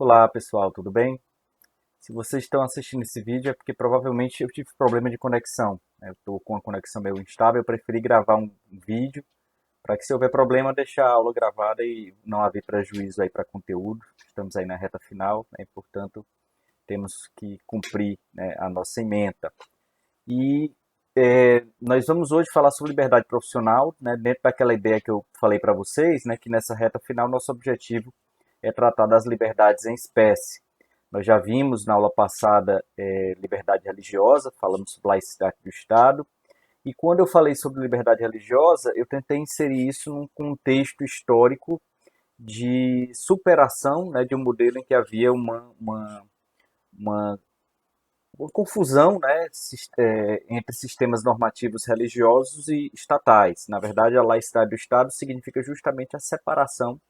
Olá pessoal, tudo bem? Se vocês estão assistindo esse vídeo é porque provavelmente eu tive problema de conexão, né? Eu estou com a conexão meio instável, eu preferi gravar um vídeo para que se houver problema deixar a aula gravada e não haver prejuízo aí para conteúdo. Estamos aí na reta final, né? E, portanto temos que cumprir, né, a nossa ementa. E nós vamos hoje falar sobre liberdade profissional, né, dentro daquela ideia que eu falei para vocês, né, que nessa reta final nosso objetivo é tratar das liberdades em espécie. Nós já vimos na aula passada liberdade religiosa, falamos sobre laicidade do Estado, e quando eu falei sobre liberdade religiosa, eu tentei inserir isso num contexto histórico de superação, né, de um modelo em que havia uma uma confusão, né, entre sistemas normativos religiosos e estatais. Na verdade, a laicidade do Estado significa justamente a separação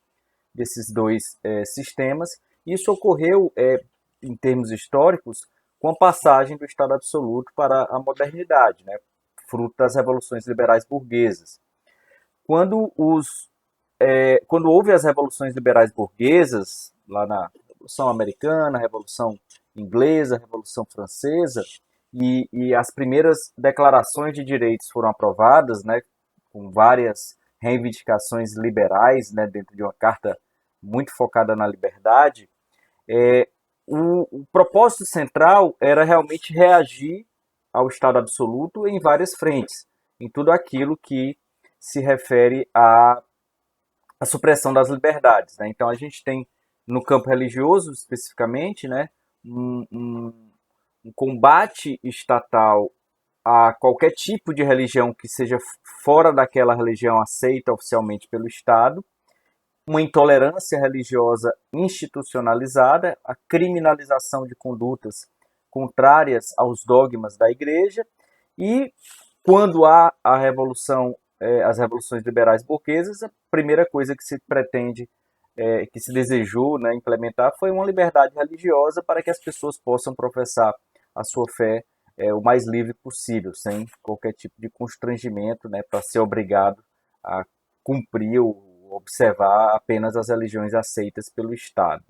desses dois sistemas. Isso ocorreu, em termos históricos, com a passagem do Estado absoluto para a modernidade, né, fruto das revoluções liberais burguesas. Quando, quando houve as revoluções liberais burguesas, lá na Revolução Americana, Revolução Inglesa, Revolução Francesa, e as primeiras declarações de direitos foram aprovadas, né, com várias reivindicações liberais, né, dentro de uma carta muito focada na liberdade, o propósito central era realmente reagir ao Estado absoluto em várias frentes, em tudo aquilo que se refere à supressão das liberdades. Né? Então a gente tem no campo religioso especificamente, né, um combate estatal a qualquer tipo de religião que seja fora daquela religião aceita oficialmente pelo Estado, uma intolerância religiosa institucionalizada, a criminalização de condutas contrárias aos dogmas da Igreja e quando há a revolução, as revoluções liberais burguesas, a primeira coisa que se pretende, que se desejou, né, implementar foi uma liberdade religiosa para que as pessoas possam professar a sua fé o mais livre possível, sem qualquer tipo de constrangimento, né, para ser obrigado a cumprir ou observar apenas as religiões aceitas pelo Estado.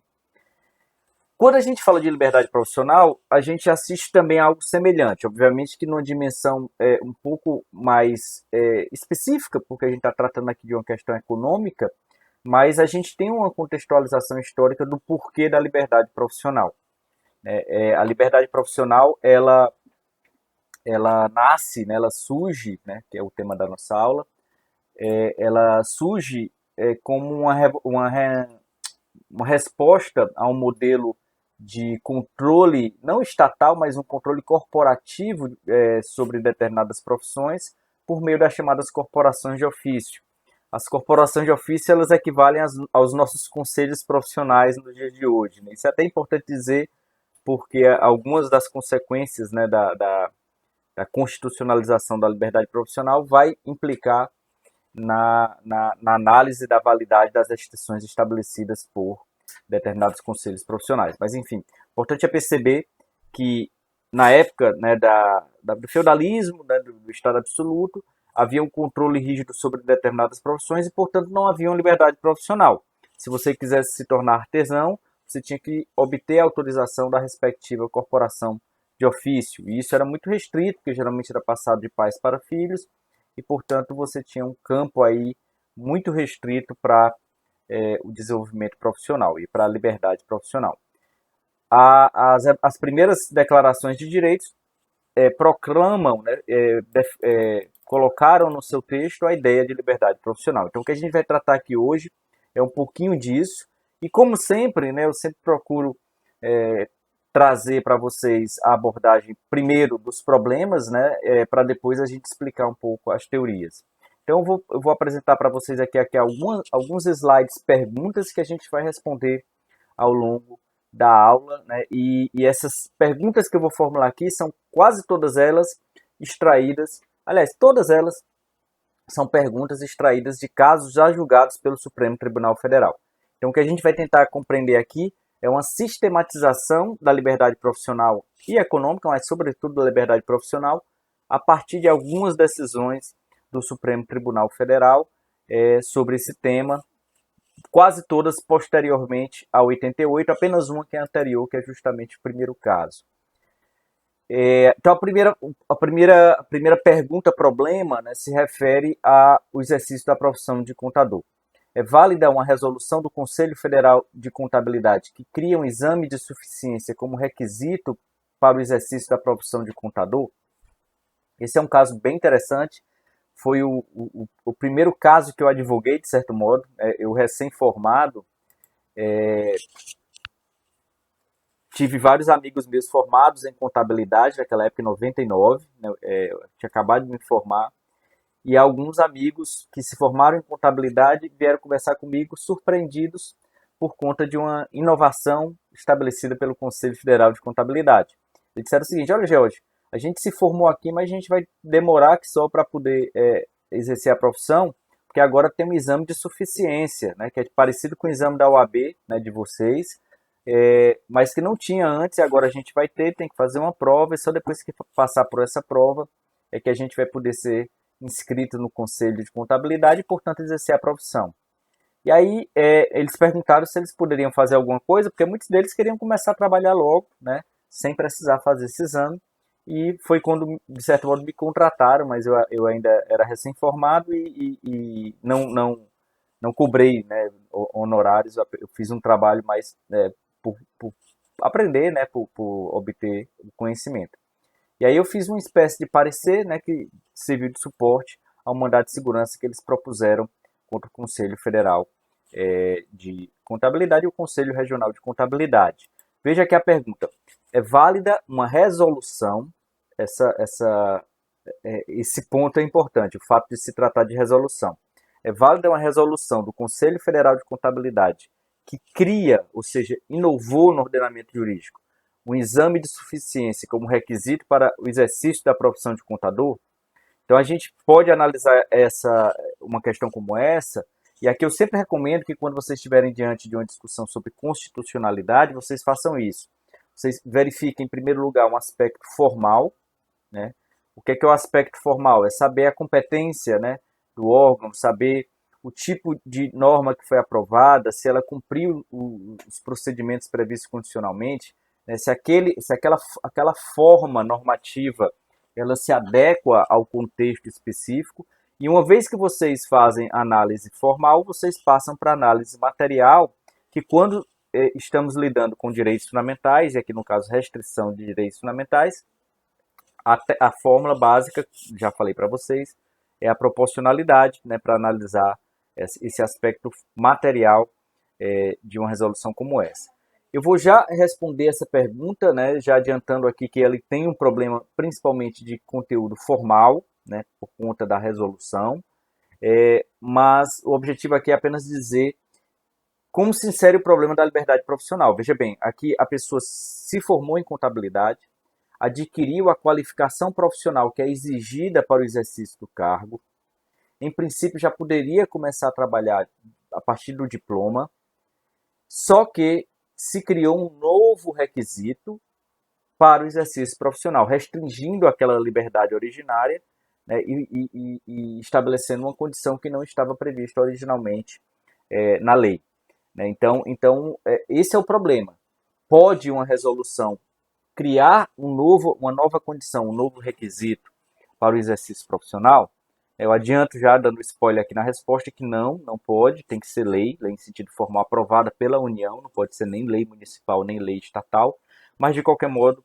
Quando a gente fala de liberdade profissional, a gente assiste também a algo semelhante, obviamente que numa dimensão um pouco mais específica, porque a gente está tratando aqui de uma questão econômica, mas a gente tem uma contextualização histórica do porquê da liberdade profissional. A liberdade profissional, ela nasce, né, ela surge, né, que é o tema da nossa aula, ela surge como uma resposta a um modelo de controle, não estatal, mas um controle corporativo sobre determinadas profissões por meio das chamadas corporações de ofício. As corporações de ofício elas equivalem aos nossos conselhos profissionais no dia de hoje. Né? Isso é até importante dizer porque algumas das consequências, né, da constitucionalização da liberdade profissional vai implicar na análise da validade das restrições estabelecidas por determinados conselhos profissionais. Mas, enfim, o importante é perceber que, na época, né, do feudalismo, né, do Estado absoluto, havia um controle rígido sobre determinadas profissões e, portanto, não havia uma liberdade profissional. Se você quisesse se tornar artesão, você tinha que obter a autorização da respectiva corporação de ofício. E isso era muito restrito, porque geralmente era passado de pais para filhos, e, portanto, você tinha um campo aí muito restrito para o desenvolvimento profissional e para a liberdade profissional. As primeiras declarações de direitos proclamam, né, colocaram no seu texto a ideia de liberdade profissional. Então, o que a gente vai tratar aqui hoje é um pouquinho disso. E, como sempre, né, eu sempre procuro trazer para vocês a abordagem primeiro dos problemas, né, para depois a gente explicar um pouco as teorias. Então eu vou apresentar para vocês aqui alguns slides, perguntas que a gente vai responder ao longo da aula, né, e essas perguntas que eu vou formular aqui são quase todas elas extraídas, aliás, todas elas são perguntas extraídas de casos já julgados pelo Supremo Tribunal Federal. Então, o que a gente vai tentar compreender aqui é uma sistematização da liberdade profissional e econômica, mas sobretudo da liberdade profissional, a partir de algumas decisões do Supremo Tribunal Federal sobre esse tema, quase todas posteriormente a 88, apenas uma que é anterior, que é justamente o primeiro caso. Então, a primeira pergunta, problema, né, se refere ao exercício da profissão de contador. É válida uma resolução do Conselho Federal de Contabilidade que cria um exame de suficiência como requisito para o exercício da profissão de contador? Esse é um caso bem interessante. Foi o primeiro caso que eu advoguei, de certo modo. Eu, recém-formado, tive vários amigos meus formados em contabilidade, naquela época, em 99, né, eu tinha acabado de me formar, e alguns amigos que se formaram em contabilidade vieram conversar comigo, surpreendidos por conta de uma inovação estabelecida pelo Conselho Federal de Contabilidade. Eles disseram o seguinte: olha, George, a gente se formou aqui, mas a gente vai demorar aqui só para poder exercer a profissão, porque agora tem um exame de suficiência, né, que é parecido com o exame da OAB, né, de vocês, mas que não tinha antes, e agora a gente vai ter, tem que fazer uma prova, e só depois que passar por essa prova é que a gente vai poder ser inscrito no Conselho de Contabilidade e, portanto, exercer a profissão. E aí eles perguntaram se eles poderiam fazer alguma coisa, porque muitos deles queriam começar a trabalhar logo, né, sem precisar fazer esse exame. E foi quando, de certo modo, me contrataram, mas eu ainda era recém-formado e não cobrei, né, honorários. Eu fiz um trabalho mais por aprender, né, por obter o conhecimento. E aí eu fiz uma espécie de parecer, né, que serviu de suporte ao mandado de segurança que eles propuseram contra o Conselho Federal de Contabilidade e o Conselho Regional de Contabilidade. Veja aqui a pergunta: é válida uma resolução? Esse ponto é importante, o fato de se tratar de resolução. É válida uma resolução do Conselho Federal de Contabilidade que cria, ou seja, inovou no ordenamento jurídico, um exame de suficiência como requisito para o exercício da profissão de contador? Então a gente pode analisar uma questão como essa, e aqui eu sempre recomendo que quando vocês estiverem diante de uma discussão sobre constitucionalidade, vocês façam isso. Vocês verifiquem, em primeiro lugar, um aspecto formal, né? O que é o aspecto formal? É saber a competência, né, do órgão, saber o tipo de norma que foi aprovada, se ela cumpriu os procedimentos previstos constitucionalmente, né, se aquela forma normativa ela se adequa ao contexto específico. E uma vez que vocês fazem análise formal, vocês passam para análise material, que quando estamos lidando com direitos fundamentais, e aqui no caso restrição de direitos fundamentais, a fórmula básica, já falei para vocês, é a proporcionalidade, né, para analisar esse aspecto material de uma resolução como essa. Eu vou já responder essa pergunta, né, já adiantando aqui que ele tem um problema principalmente de conteúdo formal, né, por conta da resolução, mas o objetivo aqui é apenas dizer como se insere o problema da liberdade profissional. Veja bem, aqui a pessoa se formou em contabilidade, adquiriu a qualificação profissional que é exigida para o exercício do cargo, em princípio já poderia começar a trabalhar a partir do diploma, só que se criou um novo requisito para o exercício profissional, restringindo aquela liberdade originária, né, e estabelecendo uma condição que não estava prevista originalmente na lei. Né? Então, esse é o problema. Pode uma resolução criar uma nova condição, um novo requisito para o exercício profissional? Eu adianto já, dando spoiler aqui na resposta, que não pode, tem que ser lei em sentido formal aprovada pela União, não pode ser nem lei municipal, nem lei estatal, mas de qualquer modo,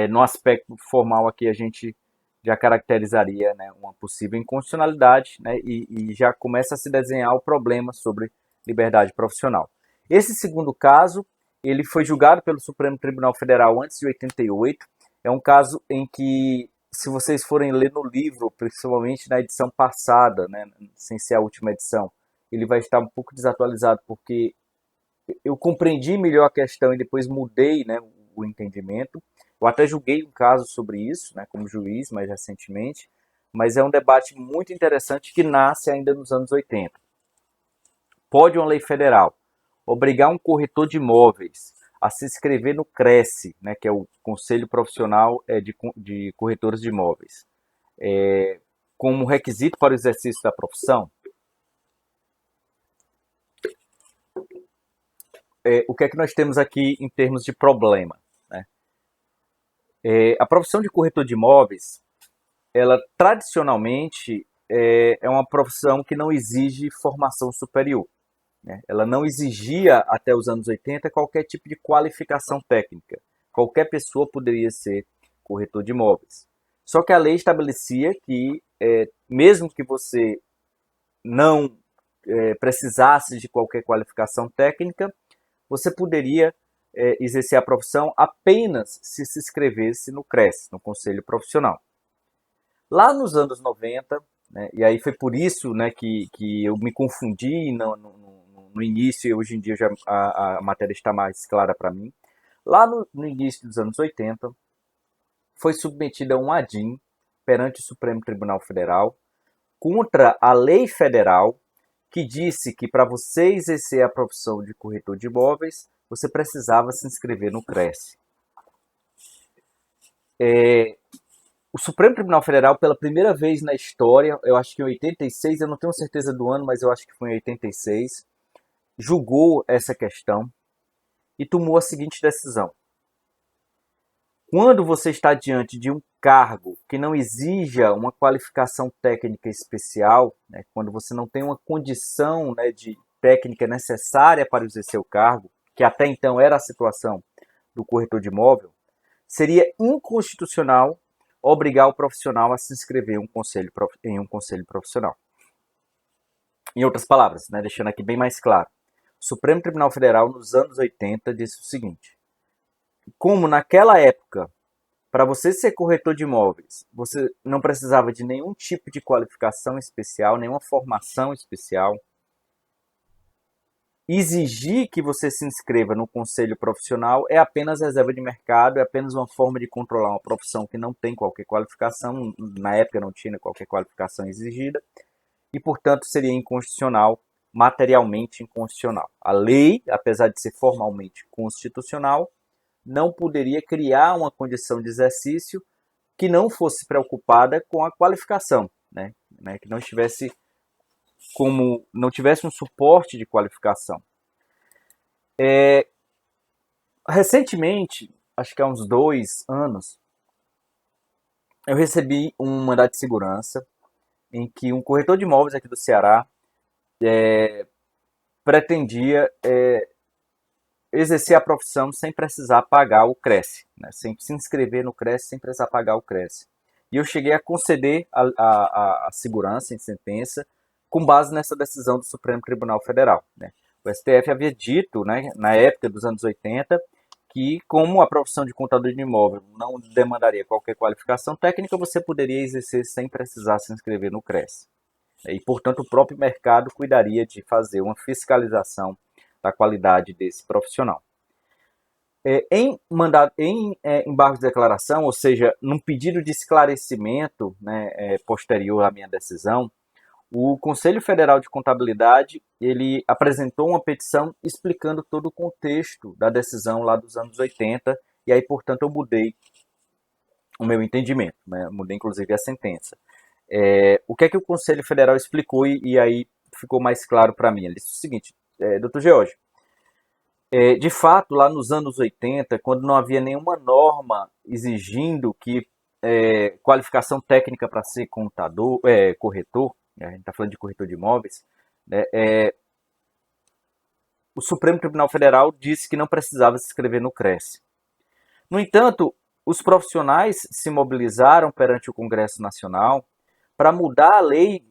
no aspecto formal aqui a gente já caracterizaria, né, uma possível inconstitucionalidade, né, e já começa a se desenhar o problema sobre liberdade profissional. Esse segundo caso, ele foi julgado pelo Supremo Tribunal Federal antes de 88, é um caso em que, se vocês forem ler no livro, principalmente na edição passada, né, sem ser a última edição, ele vai estar um pouco desatualizado, porque eu compreendi melhor a questão e depois mudei, né, o entendimento. Eu até julguei um caso sobre isso, né, como juiz, mais recentemente, mas é um debate muito interessante que nasce ainda nos anos 80. Pode uma lei federal obrigar um corretor de imóveis a se inscrever no CRESE, né, que é o Conselho Profissional de Corretores de Imóveis, como requisito para o exercício da profissão? o que é que nós temos aqui em termos de problema, né? A profissão de corretor de imóveis, ela tradicionalmente é uma profissão que não exige formação superior, né? Ela não exigia, até os anos 80, qualquer tipo de qualificação técnica. Qualquer pessoa poderia ser corretor de imóveis. Só que a lei estabelecia que, mesmo que você não precisasse de qualquer qualificação técnica, você poderia exercer a profissão apenas se inscrevesse no CRES, no Conselho Profissional. Lá nos anos 90, né, e aí foi por isso, né, que eu me confundi no início, e hoje em dia já a matéria está mais clara para mim. Lá no início dos anos 80, foi submetida a um ADIM perante o Supremo Tribunal Federal contra a lei federal que disse que para você exercer a profissão de corretor de imóveis, você precisava se inscrever no CRES. O Supremo Tribunal Federal, pela primeira vez na história, eu acho que em 86, eu não tenho certeza do ano, mas eu acho que foi em 86, julgou essa questão e tomou a seguinte decisão. Quando você está diante de um cargo que não exija uma qualificação técnica especial, né, quando você não tem uma condição, né, de técnica necessária para exercer o cargo, que até então era a situação do corretor de imóvel, seria inconstitucional obrigar o profissional a se inscrever em um conselho profissional. Em outras palavras, né, deixando aqui bem mais claro, o Supremo Tribunal Federal, nos anos 80, disse o seguinte: como naquela época, para você ser corretor de imóveis, você não precisava de nenhum tipo de qualificação especial, nenhuma formação especial, exigir que você se inscreva no conselho profissional é apenas reserva de mercado, é apenas uma forma de controlar uma profissão que não tem qualquer qualificação, na época não tinha qualquer qualificação exigida, e, portanto, seria inconstitucional, materialmente inconstitucional. A lei, apesar de ser formalmente constitucional, não poderia criar uma condição de exercício que não fosse preocupada com a qualificação, né? Que não tivesse um suporte de qualificação. Recentemente, acho que há uns 2 anos, eu recebi um mandado de segurança em que um corretor de imóveis aqui do Ceará pretendia exercer a profissão sem precisar pagar o CRES, né? Sem se inscrever no CRES, sem precisar pagar o CRES. E eu cheguei a conceder a segurança em sentença com base nessa decisão do Supremo Tribunal Federal, né? O STF havia dito, né, na época dos anos 80, que como a profissão de contador de imóvel não demandaria qualquer qualificação técnica, você poderia exercer sem precisar se inscrever no CRES. E, portanto, o próprio mercado cuidaria de fazer uma fiscalização da qualidade desse profissional. Em embargo de declaração, ou seja, num pedido de esclarecimento, né, posterior à minha decisão, o Conselho Federal de Contabilidade ele apresentou uma petição explicando todo o contexto da decisão lá dos anos 80, e aí, portanto, eu mudei o meu entendimento, né? Mudei inclusive a sentença. O que é que o Conselho Federal explicou e aí ficou mais claro para mim? Ele disse o seguinte, Dr. George, de fato, lá nos anos 80, quando não havia nenhuma norma exigindo que qualificação técnica para ser corretor, a gente está falando de corretor de imóveis, né, o Supremo Tribunal Federal disse que não precisava se inscrever no CRES. No entanto, os profissionais se mobilizaram perante o Congresso Nacional para mudar a lei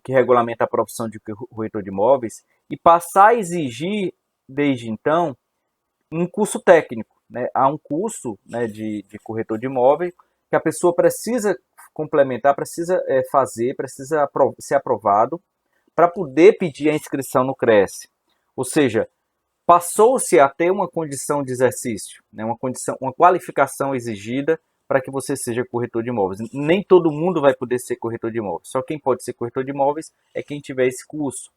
que regulamenta a profissão de corretor de imóveis e passar a exigir, desde então, um curso técnico, né? Há um curso, né, de corretor de imóvel que a pessoa precisa complementar, precisa fazer, precisa ser aprovado para poder pedir a inscrição no CRES. Ou seja, passou-se a ter uma condição de exercício, né, uma qualificação exigida para que você seja corretor de imóveis. Nem todo mundo vai poder ser corretor de imóveis. Só quem pode ser corretor de imóveis é quem tiver esse curso.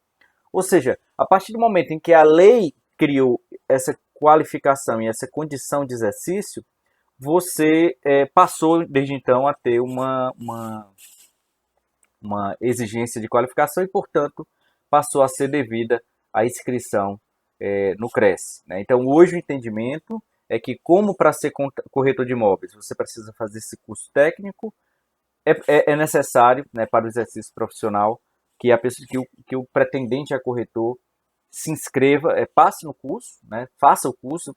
Ou seja, a partir do momento em que a lei criou essa qualificação e essa condição de exercício, você passou desde então a ter uma exigência de qualificação e, portanto, passou a ser devida a inscrição no Cresce, né? Então, hoje o entendimento é que, como para ser corretor de imóveis você precisa fazer esse curso técnico, é necessário, né, para o exercício profissional que a pessoa, que o pretendente a corretor se inscreva, passe no curso, né, faça o curso,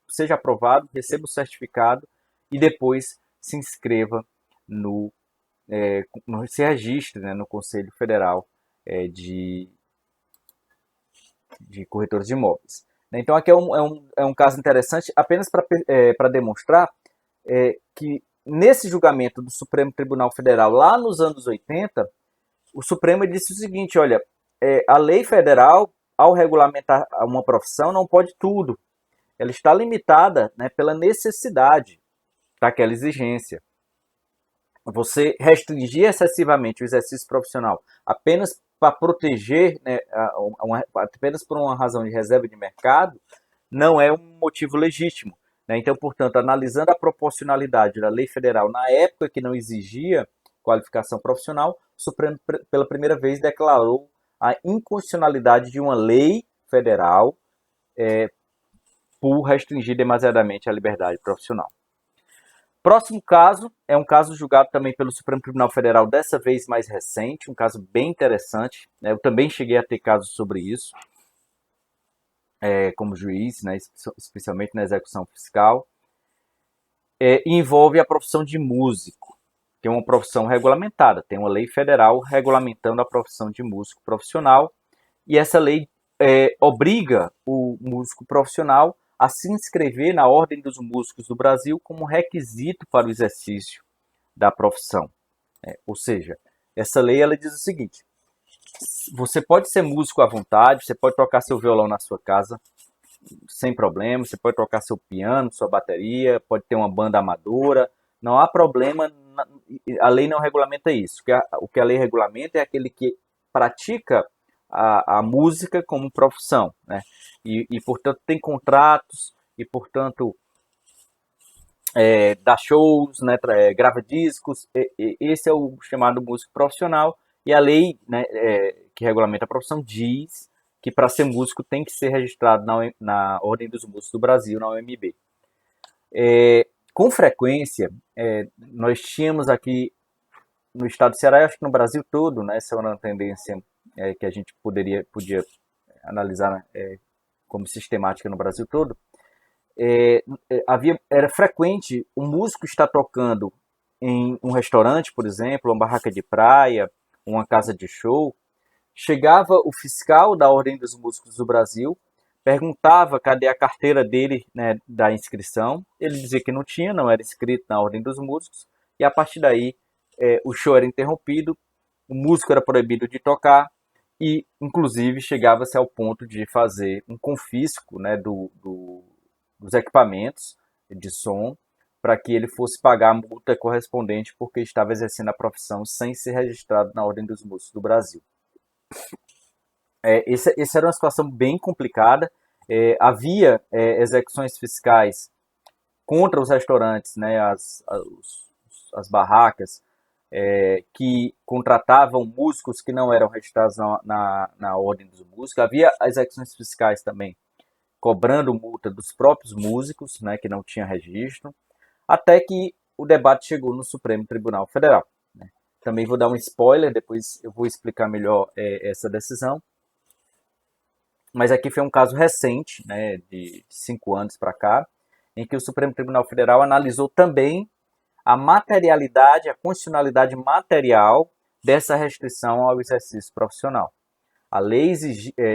seja aprovado, receba o certificado e depois se inscreva se registre, né, no Conselho Federal de corretores de imóveis. Então, aqui é um caso interessante apenas para demonstrar que nesse julgamento do Supremo Tribunal Federal, lá nos anos 80, o Supremo disse o seguinte, olha, a lei federal, ao regulamentar uma profissão, não pode tudo. Ela está limitada, né, pela necessidade daquela exigência. Você restringir excessivamente o exercício profissional apenas para proteger, né, apenas por uma razão de reserva de mercado, não é um motivo legítimo. Né? Então, portanto, analisando a proporcionalidade da lei federal na época que não exigia qualificação profissional, o Supremo, pela primeira vez, declarou a inconstitucionalidade de uma lei federal por restringir demasiadamente a liberdade profissional. Próximo caso é um caso julgado também pelo Supremo Tribunal Federal, dessa vez mais recente, um caso bem interessante. Né? Eu também cheguei a ter casos sobre isso, como juiz, né? Especialmente na execução fiscal. Envolve a profissão de músico, que é uma profissão regulamentada. Tem uma lei federal regulamentando a profissão de músico profissional, e essa lei obriga o músico profissional a se inscrever na Ordem dos Músicos do Brasil como requisito para o exercício da profissão. Ou seja, essa lei ela diz o seguinte: você pode ser músico à vontade, você pode tocar seu violão na sua casa sem problema, você pode tocar seu piano, sua bateria, pode ter uma banda amadora, não há problema, a lei não regulamenta isso. O que a lei regulamenta é aquele que pratica a música como profissão, né? Portanto, tem contratos, e, portanto, dá shows, né? Grava discos, esse é o chamado músico profissional, e a lei, né, que regulamenta a profissão diz que para ser músico tem que ser registrado na Ordem dos Músicos do Brasil, na OMB. Com frequência, nós tínhamos aqui no estado do Ceará, acho que no Brasil todo, né, essa é uma tendência que a gente podia analisar como sistemática no Brasil todo, era frequente o músico estar tocando em um restaurante, por exemplo, uma barraca de praia, uma casa de show. Chegava o fiscal da Ordem dos Músicos do Brasil, perguntava cadê a carteira dele, né, da inscrição. Ele dizia que não tinha, não era inscrito na Ordem dos Músicos, e a partir daí o show era interrompido, o músico era proibido de tocar, e inclusive chegava-se ao ponto de fazer um confisco, né, dos equipamentos de som, para que ele fosse pagar a multa correspondente porque estava exercendo a profissão sem ser registrado na Ordem dos Músicos do Brasil. Essa era uma situação bem complicada. Havia execuções fiscais contra os restaurantes, né, as barracas, que contratavam músicos que não eram registrados na Ordem dos Músicos. Havia execuções fiscais também cobrando multa dos próprios músicos, né, que não tinha registro, até que o debate chegou no Supremo Tribunal Federal. Né. Também vou dar um spoiler, depois eu vou explicar melhor essa decisão. Mas aqui foi um caso recente, né, de 5 anos para cá, em que o Supremo Tribunal Federal analisou também a materialidade, a constitucionalidade material dessa restrição ao exercício profissional. A lei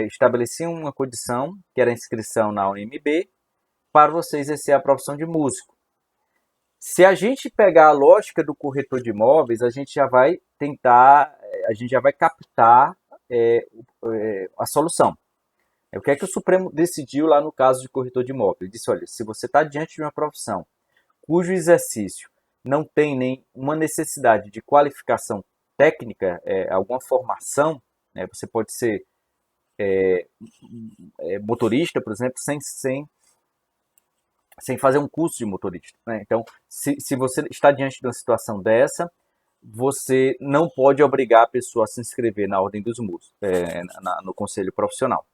estabelecia uma condição, que era a inscrição na UNB, para você exercer a profissão de músico. Se a gente pegar a lógica do corretor de imóveis, a gente já vai captar a solução. O que é que o Supremo decidiu lá no caso de corretor de imóvel? Ele disse, olha, se você está diante de uma profissão cujo exercício não tem nenhuma necessidade de qualificação técnica, alguma formação, né, você pode ser motorista, por exemplo, sem fazer um curso de motorista. Né? Então, se você está diante de uma situação dessa, você não pode obrigar a pessoa a se inscrever na Ordem dos Músicos, no Conselho Profissional.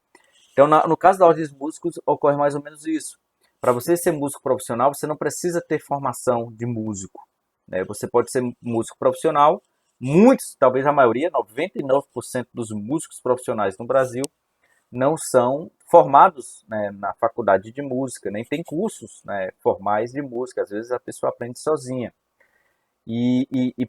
Então, no caso da Ordem dos Músicos, ocorre mais ou menos isso. Para você ser músico profissional, você não precisa ter formação de músico, né? Você pode ser músico profissional. Muitos, talvez a maioria, 99% dos músicos profissionais no Brasil não são formados, né, na faculdade de música, nem tem cursos, né, formais de música. Às vezes a pessoa aprende sozinha.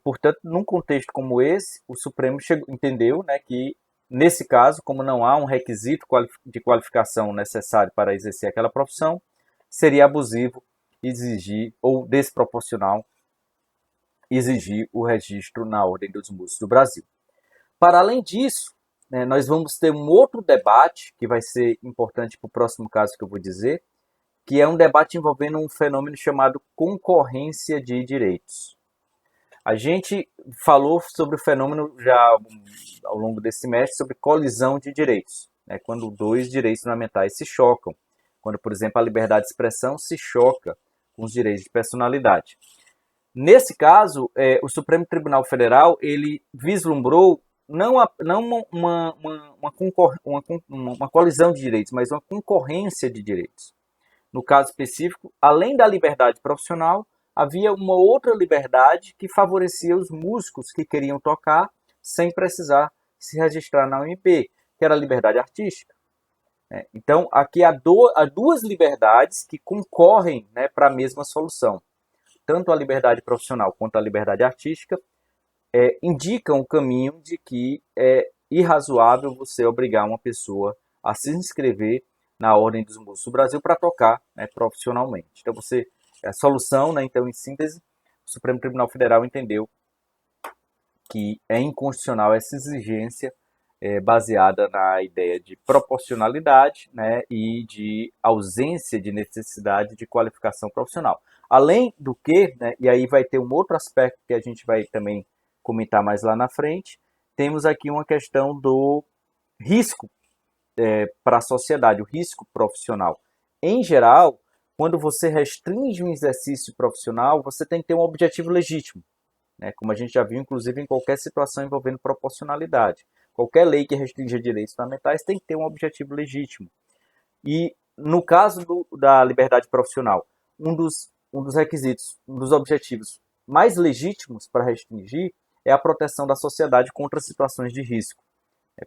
Portanto, num contexto como esse, o Supremo entendeu, né, que, nesse caso, como não há um requisito de qualificação necessário para exercer aquela profissão, seria abusivo exigir, ou desproporcional, exigir o registro na Ordem dos Músicos do Brasil. Para além disso, né, nós vamos ter um outro debate, que vai ser importante para o próximo caso que eu vou dizer, que é um debate envolvendo um fenômeno chamado concorrência de direitos. A gente falou sobre o fenômeno já ao longo desse semestre, sobre colisão de direitos, né, quando dois direitos fundamentais se chocam, quando, por exemplo, a liberdade de expressão se choca com os direitos de personalidade. Nesse caso, o Supremo Tribunal Federal ele vislumbrou não uma colisão de direitos, mas uma concorrência de direitos. No caso específico, além da liberdade profissional, havia uma outra liberdade que favorecia os músicos que queriam tocar sem precisar se registrar na UMP, que era a liberdade artística. Então, aqui há duas liberdades que concorrem, né, para a mesma solução. Tanto a liberdade profissional quanto a liberdade artística indicam o caminho de que é irrazoável você obrigar uma pessoa a se inscrever na Ordem dos Músicos do Brasil para tocar, né, profissionalmente. Então, a solução, né, então, em síntese, o Supremo Tribunal Federal entendeu que é inconstitucional essa exigência baseada na ideia de proporcionalidade, né, e de ausência de necessidade de qualificação profissional. Além do que, né, e aí vai ter um outro aspecto que a gente vai também comentar mais lá na frente, temos aqui uma questão do risco para a sociedade, o risco profissional. Em geral, quando você restringe um exercício profissional, você tem que ter um objetivo legítimo, né, como a gente já viu, inclusive, em qualquer situação envolvendo proporcionalidade. Qualquer lei que restrinja direitos fundamentais tem que ter um objetivo legítimo. E, no caso da liberdade profissional, um dos requisitos, um dos objetivos mais legítimos para restringir é a proteção da sociedade contra situações de risco.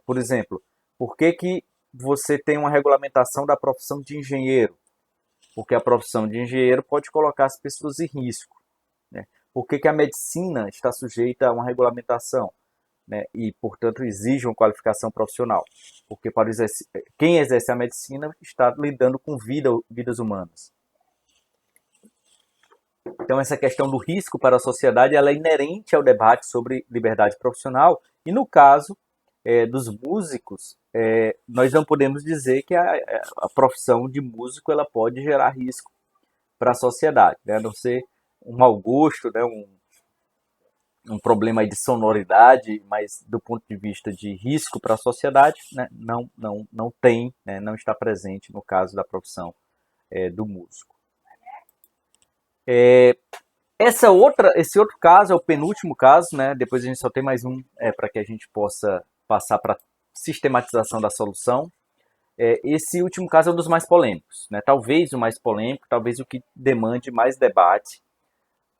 Por exemplo, por que você tem uma regulamentação da profissão de engenheiro? Porque a profissão de engenheiro pode colocar as pessoas em risco. Né? Por que a medicina está sujeita a uma regulamentação? Né, e, portanto, exige uma qualificação profissional, porque quem exerce a medicina está lidando com vidas humanas. Então, essa questão do risco para a sociedade ela é inerente ao debate sobre liberdade profissional, e no caso dos músicos, nós não podemos dizer que a profissão de músico ela pode gerar risco para a sociedade, né, a não ser um mau gosto, né, um problema aí de sonoridade, mas do ponto de vista de risco para a sociedade, né, não tem, né, não está presente no caso da profissão do músico. Esse outro caso é o penúltimo caso, né, depois a gente só tem mais um para que a gente possa passar para a sistematização da solução. Esse último caso é um dos mais polêmicos, né, talvez o mais polêmico, talvez o que demande mais debate,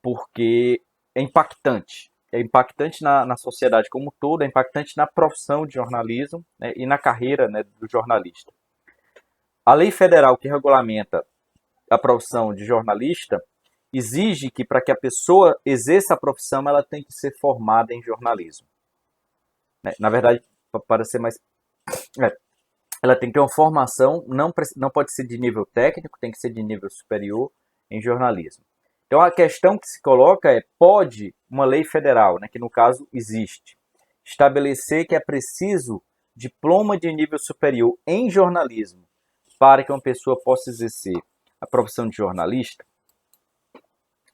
porque é impactante. É impactante na sociedade como um todo, é impactante na profissão de jornalismo, né, e na carreira, né, do jornalista. A lei federal que regulamenta a profissão de jornalista exige que, para que a pessoa exerça a profissão, ela tem que ser formada em jornalismo. Na verdade, para ser mais... ela tem que ter uma formação, não pode ser de nível técnico, tem que ser de nível superior em jornalismo. Então, a questão que se coloca pode uma lei federal, né, que no caso existe, estabelecer que é preciso diploma de nível superior em jornalismo para que uma pessoa possa exercer a profissão de jornalista?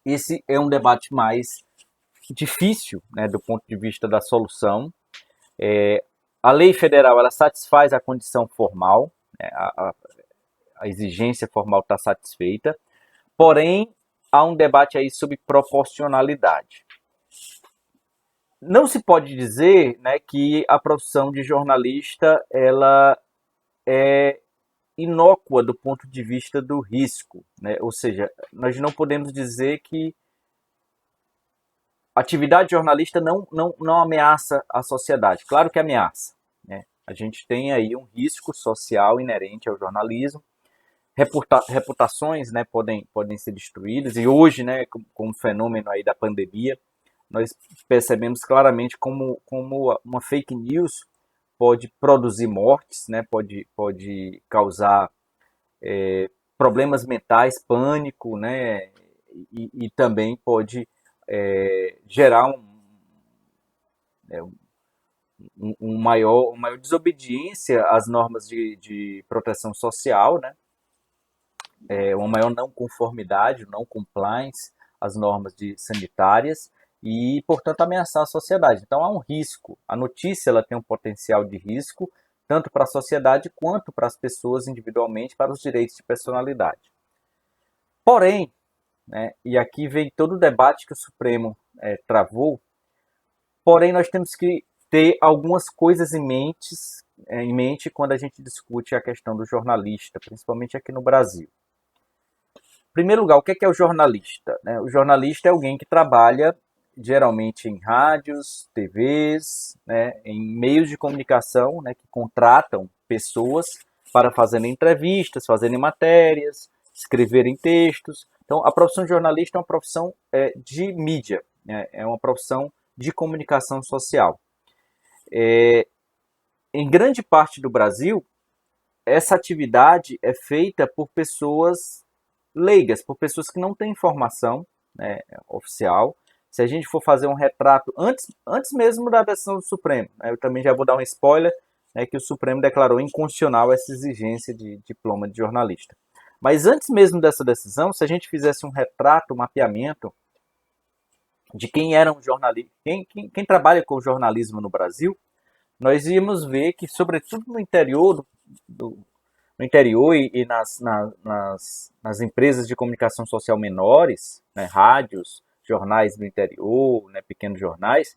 Esse é um debate mais difícil, né, do ponto de vista da solução. A lei federal ela satisfaz a condição formal, né, a exigência formal está satisfeita, porém, há um debate aí sobre proporcionalidade. Não se pode dizer, né, que a profissão de jornalista ela é inócua do ponto de vista do risco, né? Ou seja, nós não podemos dizer que a atividade jornalista não ameaça a sociedade. Claro que ameaça, né? A gente tem aí um risco social inerente ao jornalismo. Reputações, né, podem ser destruídas. E hoje, né, com o fenômeno aí da pandemia, nós percebemos claramente como uma fake news pode produzir mortes, né, pode causar problemas mentais, pânico, né, e também pode gerar uma maior desobediência às normas de proteção social, né, uma maior não conformidade, não compliance às normas sanitárias e, portanto, ameaçar a sociedade. Então há um risco. A notícia ela tem um potencial de risco tanto para a sociedade quanto para as pessoas individualmente, para os direitos de personalidade. Porém, né, e aqui vem todo o debate que o Supremo travou, porém nós temos que ter algumas coisas em mente quando a gente discute a questão do jornalista, principalmente aqui no Brasil. Em primeiro lugar, o que é o jornalista? O jornalista é alguém que trabalha geralmente em rádios, TVs, né, em meios de comunicação, né, que contratam pessoas para fazerem entrevistas, fazerem matérias, escreverem textos. Então, a profissão de jornalista é uma profissão de mídia, né, é uma profissão de comunicação social. Em grande parte do Brasil, essa atividade é feita por pessoas leigas, por pessoas que não têm informação, né, oficial. Se a gente for fazer um retrato, antes mesmo da decisão do Supremo, né, eu também já vou dar um spoiler, né, que o Supremo declarou inconstitucional essa exigência de diploma de jornalista. Mas antes mesmo dessa decisão, se a gente fizesse um retrato, um mapeamento de quem era um jornalista, quem trabalha com jornalismo no Brasil, nós íamos ver que, sobretudo no interior no interior e nas empresas de comunicação social menores, né, rádios, jornais do interior, né, pequenos jornais,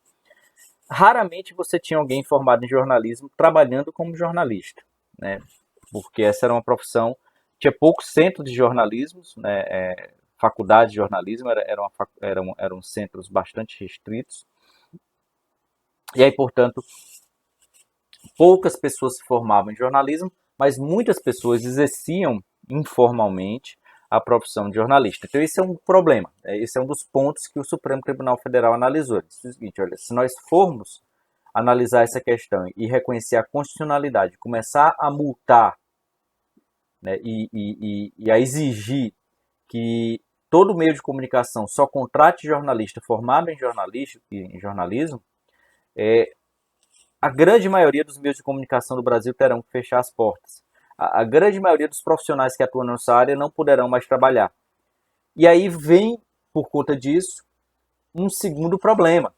raramente você tinha alguém formado em jornalismo trabalhando como jornalista, né, porque essa era uma profissão, tinha poucos centros de jornalismo, né, faculdades de jornalismo eram centros bastante restritos, e aí, portanto, poucas pessoas se formavam em jornalismo, mas muitas pessoas exerciam informalmente a profissão de jornalista. Então, esse é um problema. Esse é um dos pontos que o Supremo Tribunal Federal analisou. Ele disse o seguinte: olha, se nós formos analisar essa questão e reconhecer a constitucionalidade, começar a multar, né, e a exigir que todo meio de comunicação só contrate jornalista formado em jornalismo, a grande maioria dos meios de comunicação do Brasil terão que fechar as portas. A grande maioria dos profissionais que atuam nessa área não poderão mais trabalhar. E aí vem, por conta disso, um segundo problema,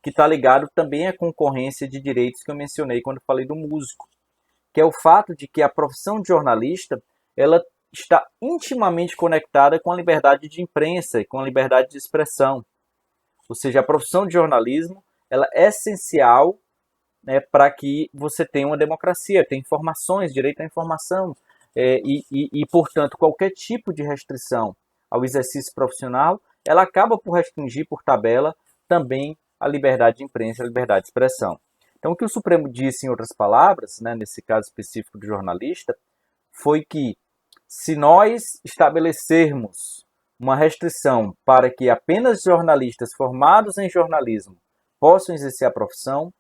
que está ligado também à concorrência de direitos que eu mencionei quando falei do músico, que é o fato de que a profissão de jornalista ela está intimamente conectada com a liberdade de imprensa e com a liberdade de expressão. Ou seja, a profissão de jornalismo ela é essencial, né, para que você tenha uma democracia, tenha informações, direito à informação, portanto, qualquer tipo de restrição ao exercício profissional, ela acaba por restringir, por tabela, também a liberdade de imprensa, a liberdade de expressão. Então, o que o Supremo disse, em outras palavras, né, nesse caso específico do jornalista, foi que se nós estabelecermos uma restrição para que apenas jornalistas formados em jornalismo possam exercer a profissão,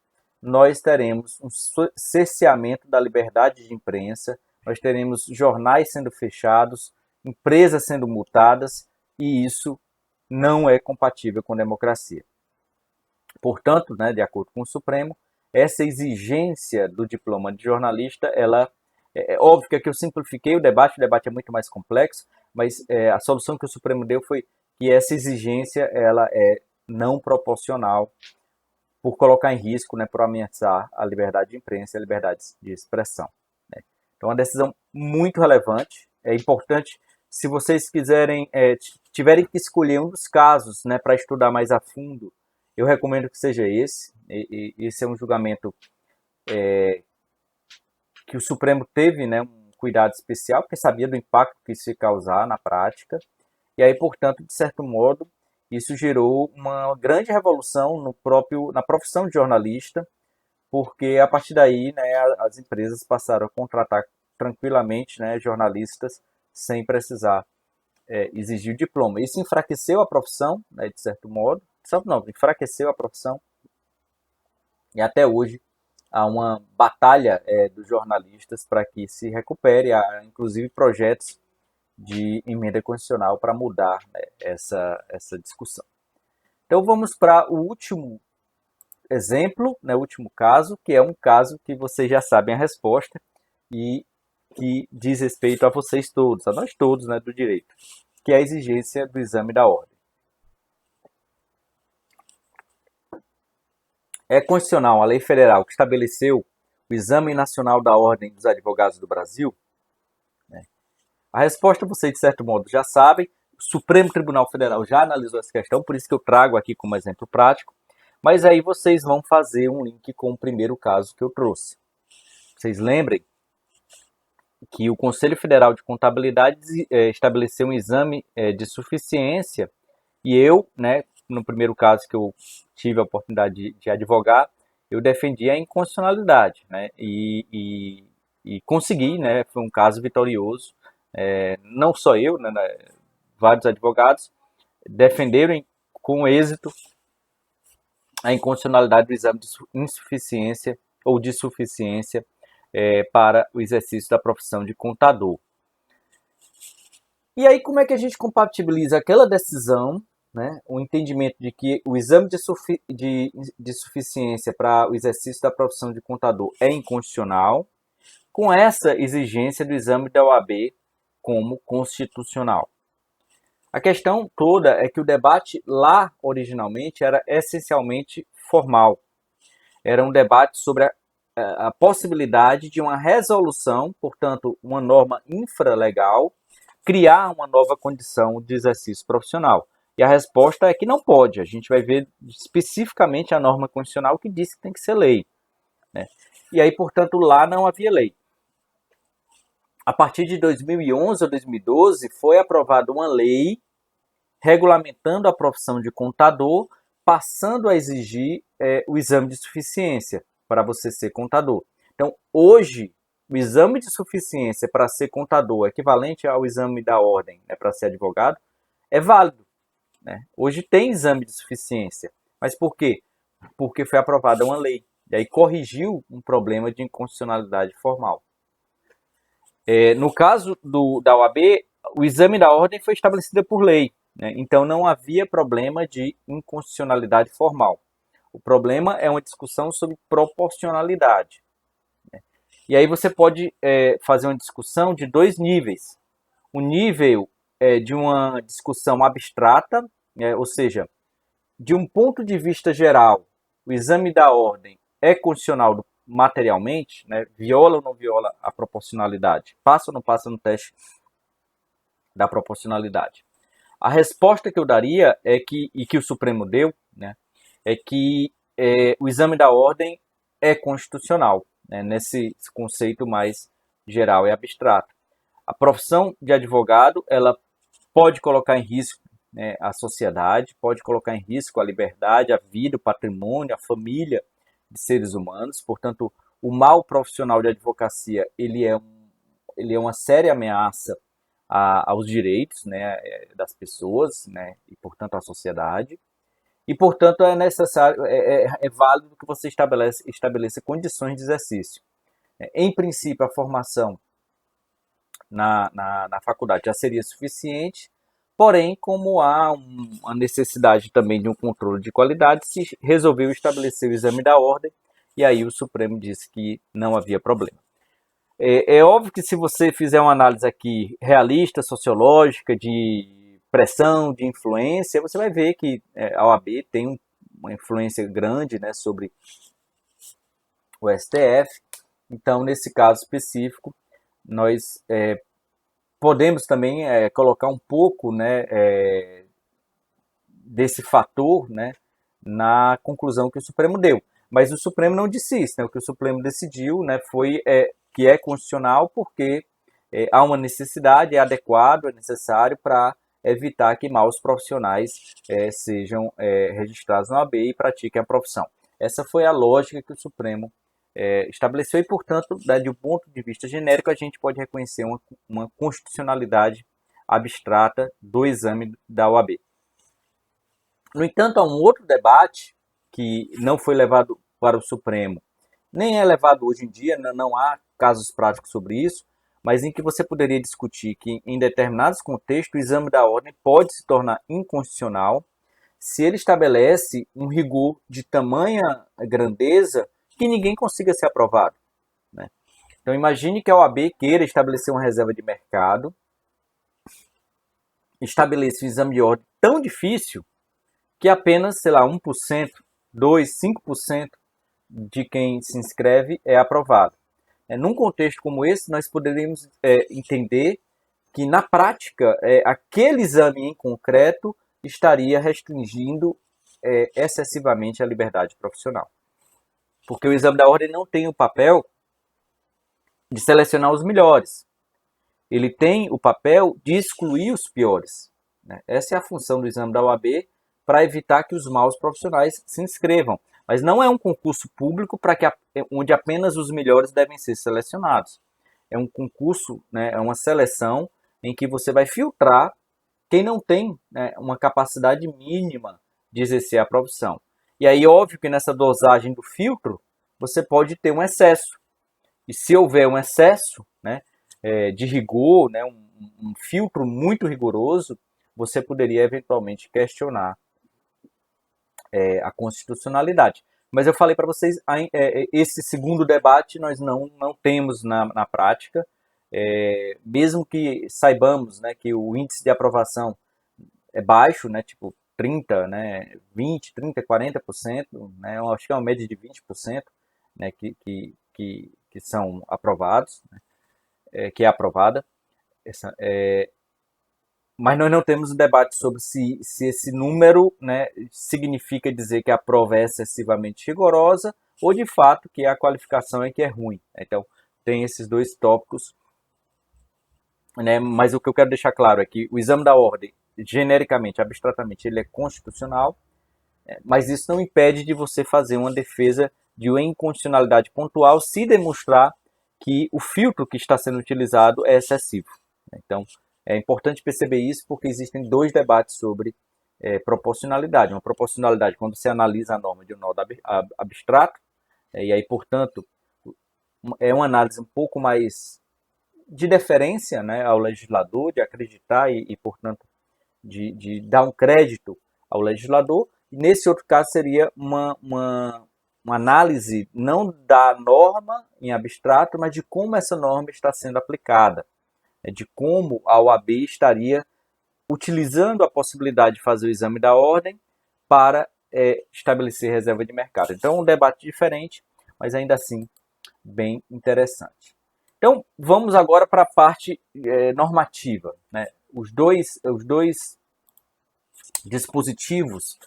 nós teremos um cerceamento da liberdade de imprensa, nós teremos jornais sendo fechados, empresas sendo multadas, e isso não é compatível com democracia. Portanto, né, de acordo com o Supremo, essa exigência do diploma de jornalista, ela é óbvio que aqui eu simplifiquei o debate é muito mais complexo, mas a solução que o Supremo deu foi que essa exigência ela é não proporcional por colocar em risco, né, por ameaçar a liberdade de imprensa e a liberdade de expressão, né? Então, é uma decisão muito relevante. É importante, se vocês quiserem, tiverem que escolher um dos casos, né, para estudar mais a fundo, eu recomendo que seja esse. Esse é um julgamento que o Supremo teve, né, um cuidado especial, porque sabia do impacto que isso ia causar na prática. E aí, portanto, de certo modo, isso gerou uma grande revolução na profissão de jornalista, porque a partir daí, né, as empresas passaram a contratar tranquilamente, né, jornalistas sem precisar exigir o diploma. Isso enfraqueceu a profissão, né, de certo modo, não, enfraqueceu a profissão, e até hoje há uma batalha dos jornalistas para que se recupere, há inclusive projetos de emenda constitucional para mudar, né, essa discussão. Então vamos para o último exemplo, né, o último caso, que é um caso que vocês já sabem a resposta e que diz respeito a vocês todos, a nós todos, né, do direito, que é a exigência do exame da ordem. É constitucional a lei federal que estabeleceu o Exame Nacional da Ordem dos Advogados do Brasil? A resposta vocês, de certo modo, já sabem. O Supremo Tribunal Federal já analisou essa questão, por isso que eu trago aqui como exemplo prático. Mas aí vocês vão fazer um link com o primeiro caso que eu trouxe. Vocês lembrem que o Conselho Federal de Contabilidade estabeleceu um exame de suficiência e eu, né, no primeiro caso que eu tive a oportunidade de advogar, eu defendi a inconstitucionalidade, né, e consegui, né, foi um caso vitorioso. Não só eu, né, vários advogados defenderam com êxito a inconstitucionalidade do exame de insuficiência ou de suficiência para o exercício da profissão de contador. E aí como é que a gente compatibiliza aquela decisão, né, o entendimento de que o exame de suficiência para o exercício da profissão de contador é inconstitucional, com essa exigência do exame da OAB como constitucional? A questão toda é que o debate lá, originalmente, era essencialmente formal. Era um debate sobre a possibilidade de uma resolução, portanto, uma norma infralegal, criar uma nova condição de exercício profissional. E a resposta é que não pode. A gente vai ver especificamente a norma constitucional que diz que tem que ser lei, né? E aí, portanto, lá não havia lei. A partir de 2011 ou 2012, foi aprovada uma lei regulamentando a profissão de contador, passando a exigir o exame de suficiência para você ser contador. Então, hoje, o exame de suficiência para ser contador, equivalente ao exame da ordem, né, para ser advogado, é válido, né? Hoje tem exame de suficiência. Mas por quê? Porque foi aprovada uma lei. E aí corrigiu um problema de inconstitucionalidade formal. No caso da OAB, o exame da ordem foi estabelecido por lei, né? Então não havia problema de inconstitucionalidade formal. O problema é uma discussão sobre proporcionalidade, né? E aí você pode fazer uma discussão de dois níveis. O nível de uma discussão abstrata, ou seja, de um ponto de vista geral, o exame da ordem é constitucional materialmente, né? Viola ou não viola a proporcionalidade? Passa ou não passa no teste da proporcionalidade? A resposta que eu daria e que o Supremo deu, né, é que o exame da ordem é constitucional, né, nesse conceito mais geral e abstrato. A profissão de advogado, ela pode colocar em risco, né, a sociedade, pode colocar em risco a liberdade, a vida, o patrimônio, a família de seres humanos. Portanto, o mal profissional de advocacia ele é uma séria ameaça aos direitos, né, das pessoas, né, e portanto à sociedade. E portanto é necessário, é válido que você estabeleça condições de exercício. Em princípio, a formação na faculdade já seria suficiente, porém, como há uma necessidade também de um controle de qualidade, se resolveu estabelecer o exame da ordem, e aí o Supremo disse que não havia problema. É óbvio que se você fizer uma análise aqui realista, sociológica, de pressão, de influência, você vai ver que a OAB tem uma influência grande, né, sobre o STF. Então, nesse caso específico, nós podemos também colocar um pouco, né, desse fator, né, na conclusão que o Supremo deu. Mas o Supremo não disse isso, né? O que o Supremo decidiu, né, foi que é constitucional porque há uma necessidade, é adequado, é necessário para evitar que maus profissionais sejam registrados na OAB e pratiquem a profissão. Essa foi a lógica que o Supremo estabeleceu e, portanto, de um ponto de vista genérico, a gente pode reconhecer uma constitucionalidade abstrata do exame da OAB. No entanto, há um outro debate que não foi levado para o Supremo, nem é levado hoje em dia, não há casos práticos sobre isso, mas em que você poderia discutir que, em determinados contextos, o exame da ordem pode se tornar inconstitucional se ele estabelece um rigor de tamanha grandeza que ninguém consiga ser aprovado, né? Então, imagine que a OAB queira estabelecer uma reserva de mercado, estabeleça um exame de ordem tão difícil que apenas, sei lá, 1%, 2%, 5% de quem se inscreve é aprovado. Num contexto como esse, nós poderíamos entender que, na prática, aquele exame em concreto estaria restringindo excessivamente a liberdade profissional. Porque o exame da ordem não tem o papel de selecionar os melhores. Ele tem o papel de excluir os piores, né? Essa é a função do exame da OAB, para evitar que os maus profissionais se inscrevam. Mas não é um concurso público onde apenas os melhores devem ser selecionados. É um concurso, né, é uma seleção em que você vai filtrar quem não tem, né, uma capacidade mínima de exercer a profissão. E aí, óbvio que nessa dosagem do filtro, você pode ter um excesso. E se houver um excesso, né, de rigor, né, um filtro muito rigoroso, você poderia eventualmente questionar a constitucionalidade. Mas eu falei para vocês, esse segundo debate nós não temos na prática, mesmo que saibamos, né, que o índice de aprovação é baixo, né, tipo 30, né, 20, 30, 40%, né, eu acho que é uma média de 20%, né, que são aprovados, né, que é aprovada. Mas nós não temos um debate sobre se esse número, né, significa dizer que a prova é excessivamente rigorosa ou, de fato, que a qualificação é que é ruim. Então, tem esses dois tópicos, né, mas o que eu quero deixar claro é que o exame da ordem, genericamente, abstratamente, ele é constitucional, mas isso não impede de você fazer uma defesa de uma inconstitucionalidade pontual se demonstrar que o filtro que está sendo utilizado é excessivo. Então, é importante perceber isso porque existem dois debates sobre proporcionalidade. Uma proporcionalidade quando você analisa a norma de um modo abstrato, e aí, portanto, é uma análise um pouco mais de deferência, né, ao legislador, de acreditar portanto, de dar um crédito ao legislador. E nesse outro caso seria uma análise não da norma em abstrato, mas de como essa norma está sendo aplicada, de como a OAB estaria utilizando a possibilidade de fazer o exame da ordem para estabelecer reserva de mercado. Então, um debate diferente, mas ainda assim bem interessante. Então, vamos agora para a parte normativa, né? Os dois dispositivos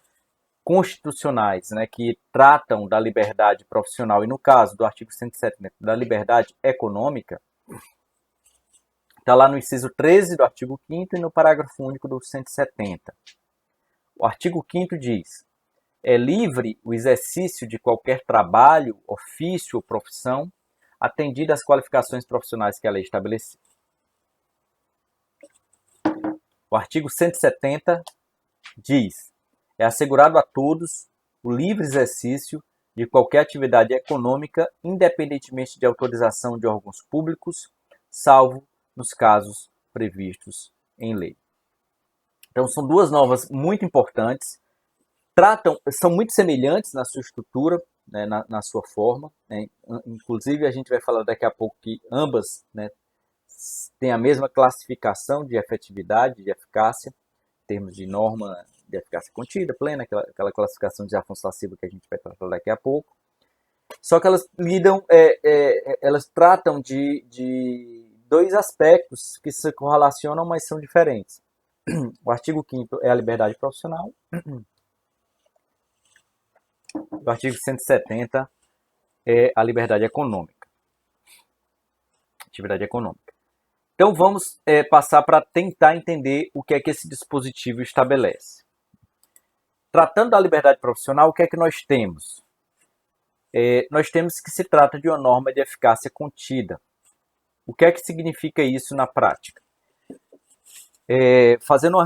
constitucionais, né, que tratam da liberdade profissional, e no caso do artigo 170 da liberdade econômica, está lá no inciso 13 do artigo 5º e no parágrafo único do 170. O artigo 5º diz: é livre o exercício de qualquer trabalho, ofício ou profissão, atendida às qualificações profissionais que a lei estabelecer. O artigo 170 diz: é assegurado a todos o livre exercício de qualquer atividade econômica, independentemente de autorização de órgãos públicos, salvo nos casos previstos em lei. Então, são duas normas muito importantes, são muito semelhantes na sua estrutura, né, na sua forma, né? Inclusive, a gente vai falar daqui a pouco que ambas, né, têm a mesma classificação de efetividade, de eficácia, em termos de norma de eficácia contida, plena, aquela classificação de Afonso da Silva que a gente vai tratar daqui a pouco. Só que elas elas tratam de dois aspectos que se correlacionam, mas são diferentes. O artigo 5º é a liberdade profissional. O artigo 170 é a liberdade econômica. Atividade econômica. Então vamos passar para tentar entender o que é que esse dispositivo estabelece. Tratando da liberdade profissional, o que é que nós temos? Nós temos que se trata de uma norma de eficácia contida. O que é que significa isso na prática? Fazendo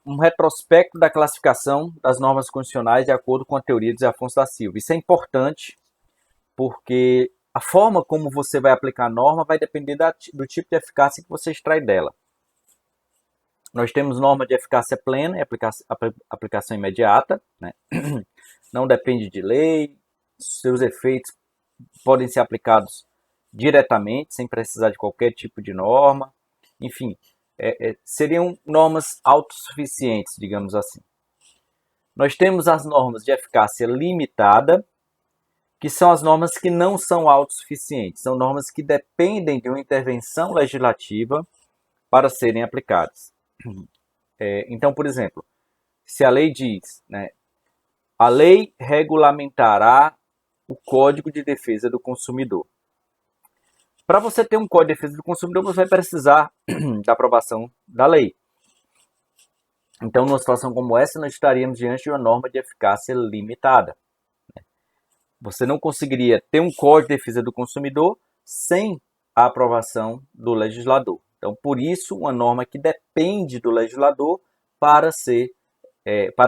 um retrospecto da classificação das normas constitucionais de acordo com a teoria de Zé Afonso da Silva. Isso é importante porque a forma como você vai aplicar a norma vai depender do tipo de eficácia que você extrai dela. Nós temos norma de eficácia plena e aplicação imediata, né? Não depende de lei, seus efeitos podem ser aplicados diretamente, sem precisar de qualquer tipo de norma. Enfim, seriam normas autossuficientes, digamos assim. Nós temos as normas de eficácia limitada, que são as normas que não são autossuficientes. São normas que dependem de uma intervenção legislativa para serem aplicadas. Então, por exemplo, se a lei diz, né, a lei regulamentará o Código de Defesa do Consumidor. Para você ter um Código de Defesa do Consumidor, você vai precisar da aprovação da lei. Então, numa situação como essa, nós estaríamos diante de uma norma de eficácia limitada. Você não conseguiria ter um Código de Defesa do Consumidor sem a aprovação do legislador. Então, por isso, uma norma que depende do legislador para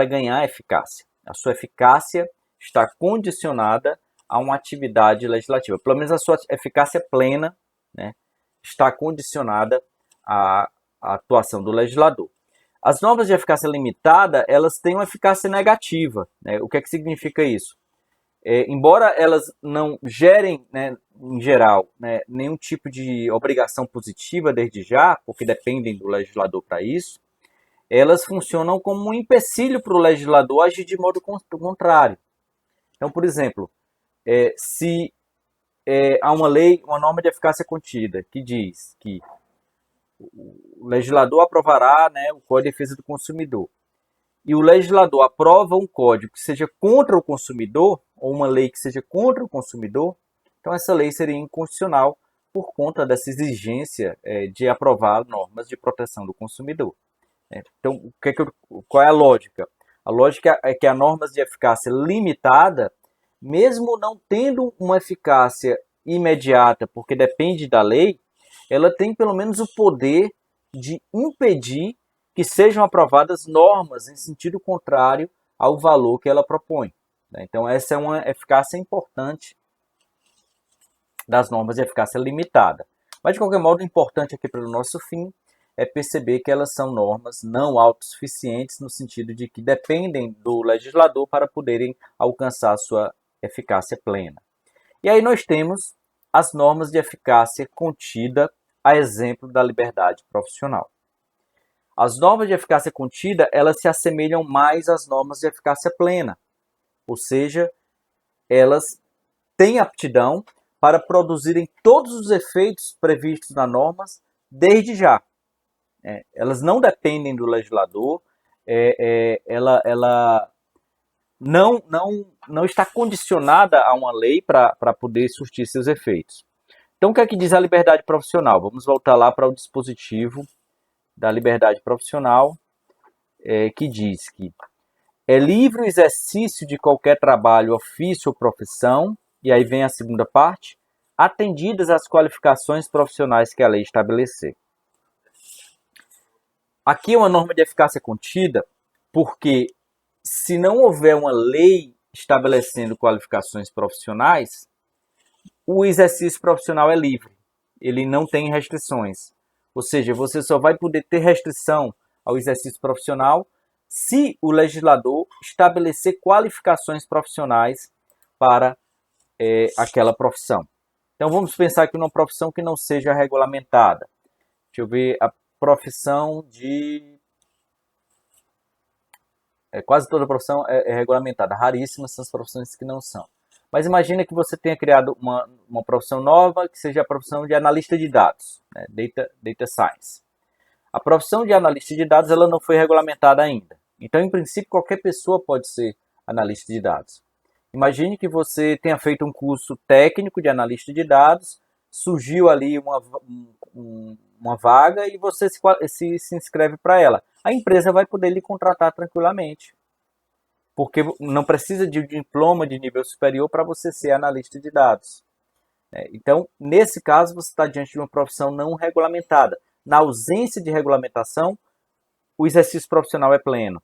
ganhar eficácia. A sua eficácia está condicionada a uma atividade legislativa. Pelo menos a sua eficácia plena, né, está condicionada à atuação do legislador. As normas de eficácia limitada, elas têm uma eficácia negativa. Né? O que é que significa isso? Embora elas não gerem, né, em geral, né, nenhum tipo de obrigação positiva desde já, porque dependem do legislador para isso, elas funcionam como um empecilho para o legislador agir de modo contrário. Então, por exemplo, se há uma lei, uma norma de eficácia contida, que diz que o legislador aprovará, né, o Código de Defesa do Consumidor, e o legislador aprova um código que seja contra o consumidor, ou uma lei que seja contra o consumidor, então essa lei seria inconstitucional por conta dessa exigência de aprovar normas de proteção do consumidor. Então, qual é a lógica? A lógica é que as normas de eficácia limitada, mesmo não tendo uma eficácia imediata, porque depende da lei, ela tem pelo menos o poder de impedir que sejam aprovadas normas em sentido contrário ao valor que ela propõe. Então, essa é uma eficácia importante das normas de eficácia limitada. Mas, de qualquer modo, o importante aqui para o nosso fim é perceber que elas são normas não autossuficientes, no sentido de que dependem do legislador para poderem alcançar a sua eficácia plena. E aí nós temos as normas de eficácia contida, a exemplo da liberdade profissional. As normas de eficácia contida, elas se assemelham mais às normas de eficácia plena, ou seja, elas têm aptidão para produzirem todos os efeitos previstos nas normas desde já. Elas não dependem do legislador, ela não está condicionada a uma lei para poder surtir seus efeitos. Então, o que é que diz a liberdade profissional? Vamos voltar lá para o dispositivo da liberdade profissional, que diz que é livre o exercício de qualquer trabalho, ofício ou profissão, e aí vem a segunda parte, atendidas as qualificações profissionais que a lei estabelecer. Aqui é uma norma de eficácia contida, porque se não houver uma lei estabelecendo qualificações profissionais, o exercício profissional é livre, ele não tem restrições. Ou seja, você só vai poder ter restrição ao exercício profissional se o legislador estabelecer qualificações profissionais para aquela profissão. Então vamos pensar aqui numa profissão que não seja regulamentada. Deixa eu ver, a profissão de... quase toda profissão é regulamentada, raríssimas são as profissões que não são. Mas imagina que você tenha criado uma profissão nova, que seja a profissão de analista de dados, né? Data Science. A profissão de analista de dados ela não foi regulamentada ainda. Então, em princípio, qualquer pessoa pode ser analista de dados. Imagine que você tenha feito um curso técnico de analista de dados, surgiu ali uma vaga e você se inscreve para ela. A empresa vai poder lhe contratar tranquilamente, porque não precisa de um diploma de nível superior para você ser analista de dados. Então, nesse caso, você está diante de uma profissão não regulamentada. Na ausência de regulamentação, o exercício profissional é pleno.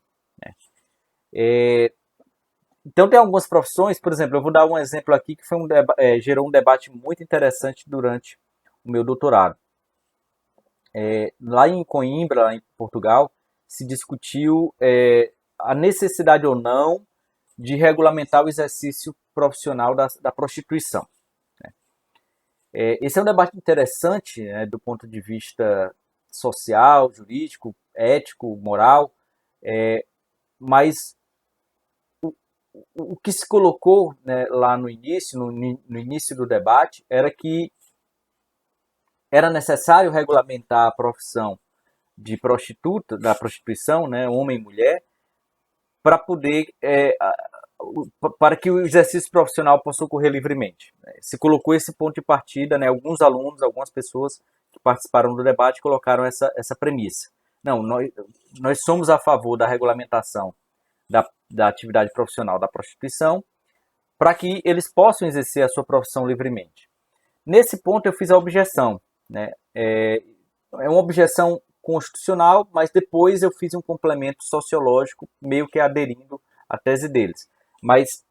Então, tem algumas profissões, por exemplo, eu vou dar um exemplo aqui que foi gerou um debate muito interessante durante o meu doutorado. Lá em Coimbra, lá em Portugal, se discutiu a necessidade ou não de regulamentar o exercício profissional da prostituição. Esse é um debate interessante, né, do ponto de vista social, jurídico, ético, moral, mas o que se colocou, né, lá no início do debate, era que era necessário regulamentar a profissão de prostituta, da prostituição, né, homem e mulher, para poder para que o exercício profissional possa ocorrer livremente. Se colocou esse ponto de partida, né, alguns alunos, algumas pessoas que participaram do debate colocaram essa premissa. Não, nós somos a favor da regulamentação da atividade profissional da prostituição para que eles possam exercer a sua profissão livremente. Nesse ponto eu fiz a objeção. Né? Uma objeção constitucional, mas depois eu fiz um complemento sociológico, meio que aderindo à tese deles. Mas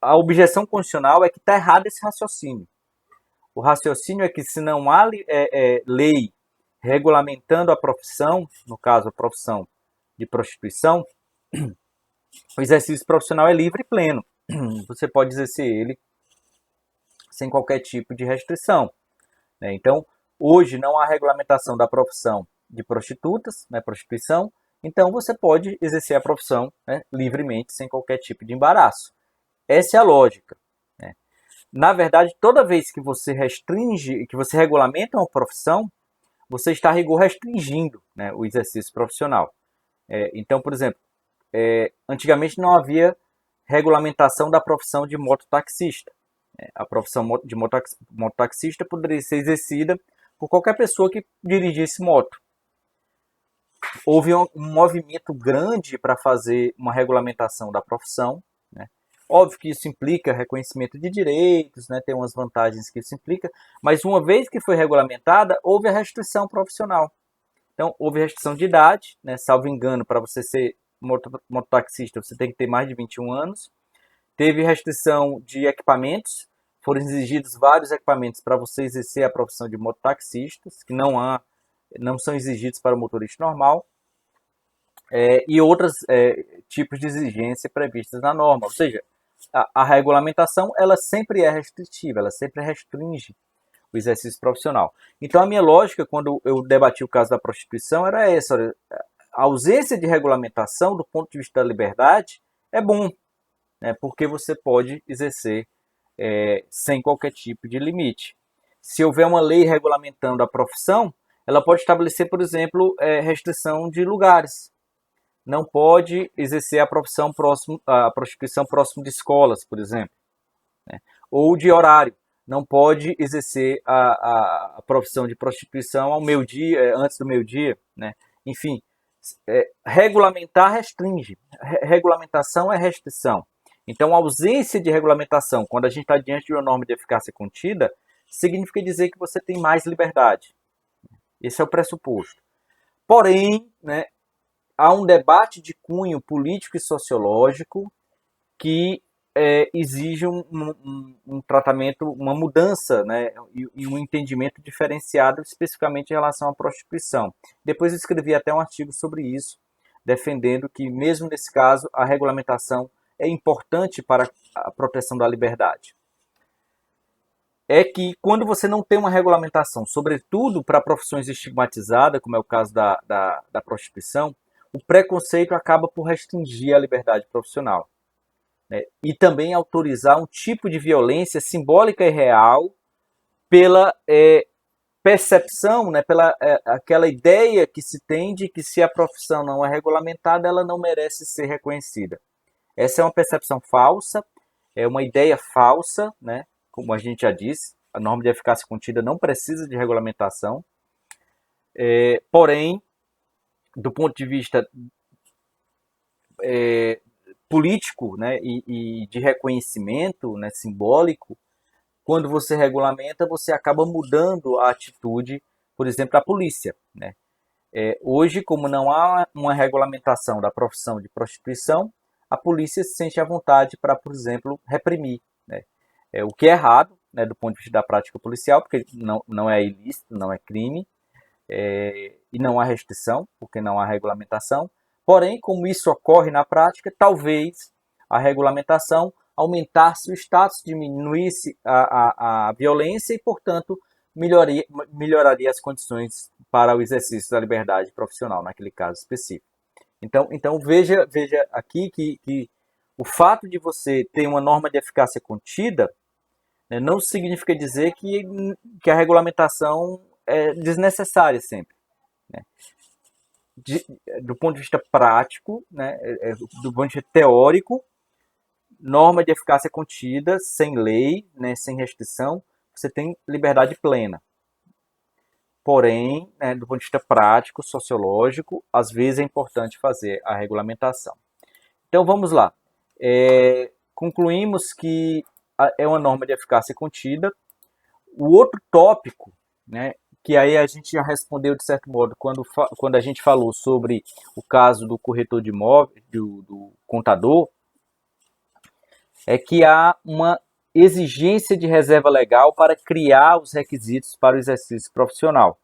a objeção constitucional é que está errado esse raciocínio. O raciocínio é que se não há lei regulamentando a profissão, no caso a profissão de prostituição, o exercício profissional é livre e pleno. Você pode exercer ele sem qualquer tipo de restrição. Então, hoje não há regulamentação da profissão de prostitutas, né, prostituição, então você pode exercer a profissão, né, livremente, sem qualquer tipo de embaraço. Essa é a lógica. Né? Na verdade, toda vez que você restringe, que você regulamenta uma profissão, você está, a rigor, restringindo, né, o exercício profissional. Então, por exemplo, antigamente não havia regulamentação da profissão de mototaxista. A profissão de mototaxista poderia ser exercida por qualquer pessoa que dirigisse moto. Houve um movimento grande para fazer uma regulamentação da profissão. Né? Óbvio que isso implica reconhecimento de direitos, né? Tem umas vantagens que isso implica, mas uma vez que foi regulamentada, houve a restrição profissional. Então, houve restrição de idade, né? Salvo engano, para você ser mototaxista, você tem que ter mais de 21 anos. Teve restrição de equipamentos, foram exigidos vários equipamentos para você exercer a profissão de mototaxistas, que não são exigidos para o motorista normal, e outros tipos de exigência previstas na norma. Ou seja, a regulamentação ela sempre é restritiva, ela sempre restringe o exercício profissional. Então a minha lógica, quando eu debati o caso da prostituição, era essa: olha, a ausência de regulamentação do ponto de vista da liberdade é bom, né, porque você pode exercer sem qualquer tipo de limite. Se houver uma lei regulamentando a profissão, ela pode estabelecer, por exemplo, restrição de lugares. Não pode exercer a prostituição próximo de escolas, por exemplo, né? Ou de horário. Não pode exercer a profissão de prostituição ao meio-dia, antes do meio-dia, né? Enfim, regulamentar restringe. Regulamentação é restrição. Então, a ausência de regulamentação, quando a gente está diante de uma norma de eficácia contida, significa dizer que você tem mais liberdade. Esse é o pressuposto. Porém, né, há um debate de cunho político e sociológico que exige um tratamento, uma mudança, né, e um entendimento diferenciado especificamente em relação à prostituição. Depois eu escrevi até um artigo sobre isso, defendendo que, mesmo nesse caso, a regulamentação é importante para a proteção da liberdade. É que quando você não tem uma regulamentação, sobretudo para profissões estigmatizadas, como é o caso da prostituição, o preconceito acaba por restringir a liberdade profissional. Né? E também autorizar um tipo de violência simbólica e real pela percepção, né, pela aquela ideia que se tem de que se a profissão não é regulamentada, ela não merece ser reconhecida. Essa é uma percepção falsa, é uma ideia falsa, né? Como a gente já disse, a norma de eficácia contida não precisa de regulamentação. Porém, do ponto de vista político, né, e de reconhecimento, né, simbólico, quando você regulamenta, você acaba mudando a atitude, por exemplo, da polícia, né? Hoje, como não há uma regulamentação da profissão de prostituição, a polícia se sente à vontade para, por exemplo, reprimir, né? O que é errado, né, do ponto de vista da prática policial, porque não é ilícito, não é crime, e não há restrição, porque não há regulamentação. Porém, como isso ocorre na prática, talvez a regulamentação aumentasse o status, diminuísse a violência e, portanto, melhoraria as condições para o exercício da liberdade profissional, naquele caso específico. Então veja aqui que o fato de você ter uma norma de eficácia contida, né, não significa dizer que a regulamentação é desnecessária sempre. Né? Do ponto de vista prático, né, do ponto de vista teórico, norma de eficácia contida, sem lei, né, sem restrição, você tem liberdade plena. Porém, né, do ponto de vista prático, sociológico, às vezes é importante fazer a regulamentação. Então vamos lá. Concluímos que é uma norma de eficácia contida. O outro tópico, né, que aí a gente já respondeu de certo modo quando a gente falou sobre o caso do corretor de imóveis, do contador, é que há uma exigência de reserva legal para criar os requisitos para o exercício profissional.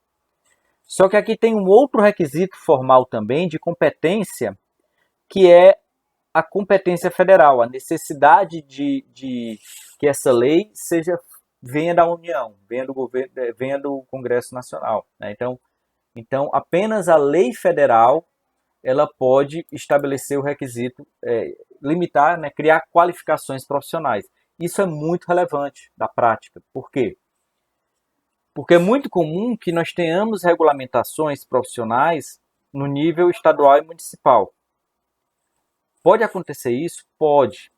Só que aqui tem um outro requisito formal também de competência, que é a competência federal, a necessidade de que essa lei venha da União, venha do governo, venha do Congresso Nacional, né? Então, apenas a lei federal ela pode estabelecer o requisito, limitar, né, criar qualificações profissionais. Isso é muito relevante da prática. Por quê? Porque é muito comum que nós tenhamos regulamentações profissionais no nível estadual e municipal. Pode acontecer isso? Pode.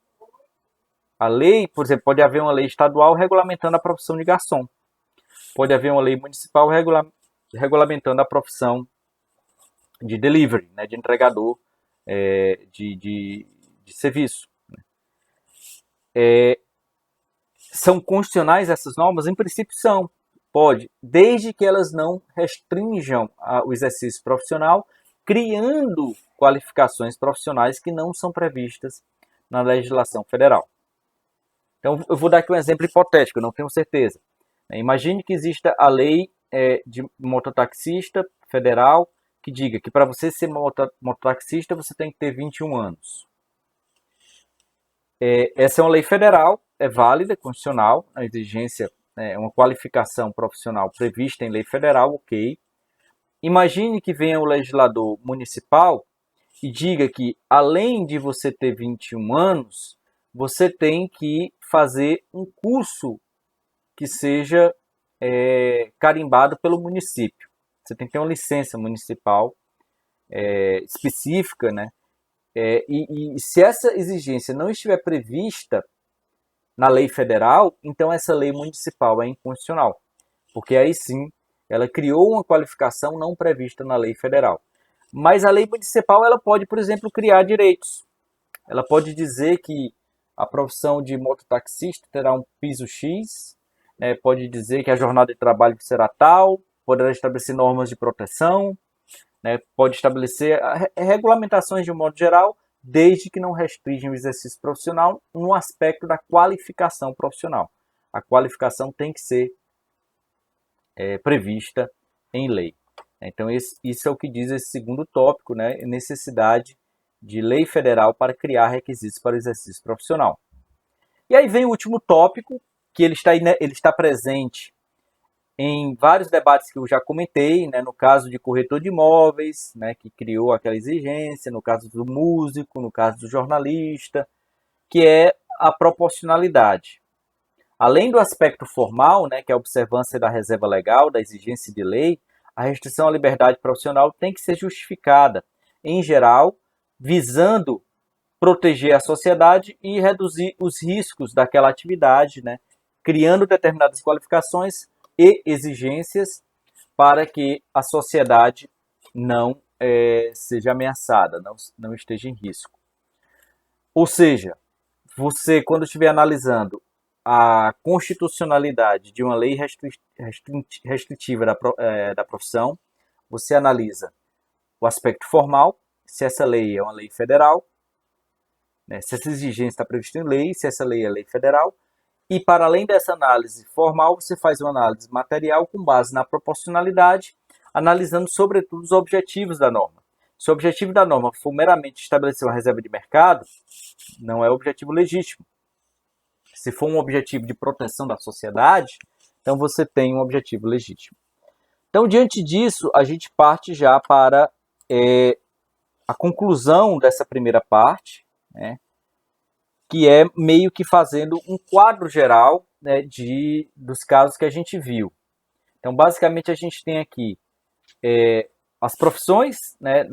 A lei, por exemplo, pode haver uma lei estadual regulamentando a profissão de garçom. Pode haver uma lei municipal regulamentando a profissão de delivery, né, de entregador de serviço. São constitucionais essas normas? Em princípio são. Pode, desde que elas não restringam o exercício profissional, criando qualificações profissionais que não são previstas na legislação federal. Então, eu vou dar aqui um exemplo hipotético, eu não tenho certeza. Imagine que exista a lei de mototaxista federal que diga que para você ser mototaxista você tem que ter 21 anos. Essa é uma lei federal, é válida, constitucional, a exigência é uma qualificação profissional prevista em lei federal, ok. Imagine que venha o legislador municipal e diga que, além de você ter 21 anos, você tem que fazer um curso que seja carimbado pelo município. Você tem que ter uma licença municipal específica, né? E se essa exigência não estiver prevista na lei federal, então essa lei municipal é inconstitucional, porque aí sim ela criou uma qualificação não prevista na lei federal. Mas a lei municipal ela pode, por exemplo, criar direitos. Ela pode dizer que a profissão de mototaxista terá um piso X, né, pode dizer que a jornada de trabalho será tal, poderá estabelecer normas de proteção, né, pode estabelecer regulamentações de um modo geral, desde que não restringam o exercício profissional no aspecto da qualificação profissional. A qualificação tem que ser prevista em lei. Então, isso é o que diz esse segundo tópico, né? Necessidade de lei federal para criar requisitos para o exercício profissional. E aí vem o último tópico, que ele está presente em vários debates que eu já comentei, né? No caso de corretor de imóveis, né? Que criou aquela exigência, no caso do músico, no caso do jornalista, que é a proporcionalidade. Além do aspecto formal, né, que é a observância da reserva legal, da exigência de lei, a restrição à liberdade profissional tem que ser justificada, em geral, visando proteger a sociedade e reduzir os riscos daquela atividade, né, criando determinadas qualificações e exigências para que a sociedade não seja ameaçada, não esteja em risco. Ou seja, você, quando estiver analisando a constitucionalidade de uma lei restritiva da profissão, você analisa o aspecto formal, se essa lei é uma lei federal, né, se essa exigência está prevista em lei, se essa lei é lei federal, e para além dessa análise formal, você faz uma análise material com base na proporcionalidade, analisando sobretudo os objetivos da norma. Se o objetivo da norma for meramente estabelecer uma reserva de mercado, não é objetivo legítimo. Se for um objetivo de proteção da sociedade, então você tem um objetivo legítimo. Então, diante disso, a gente parte já para a conclusão dessa primeira parte, né, que é meio que fazendo um quadro geral, né, dos casos que a gente viu. Então, basicamente, a gente tem aqui as profissões, né,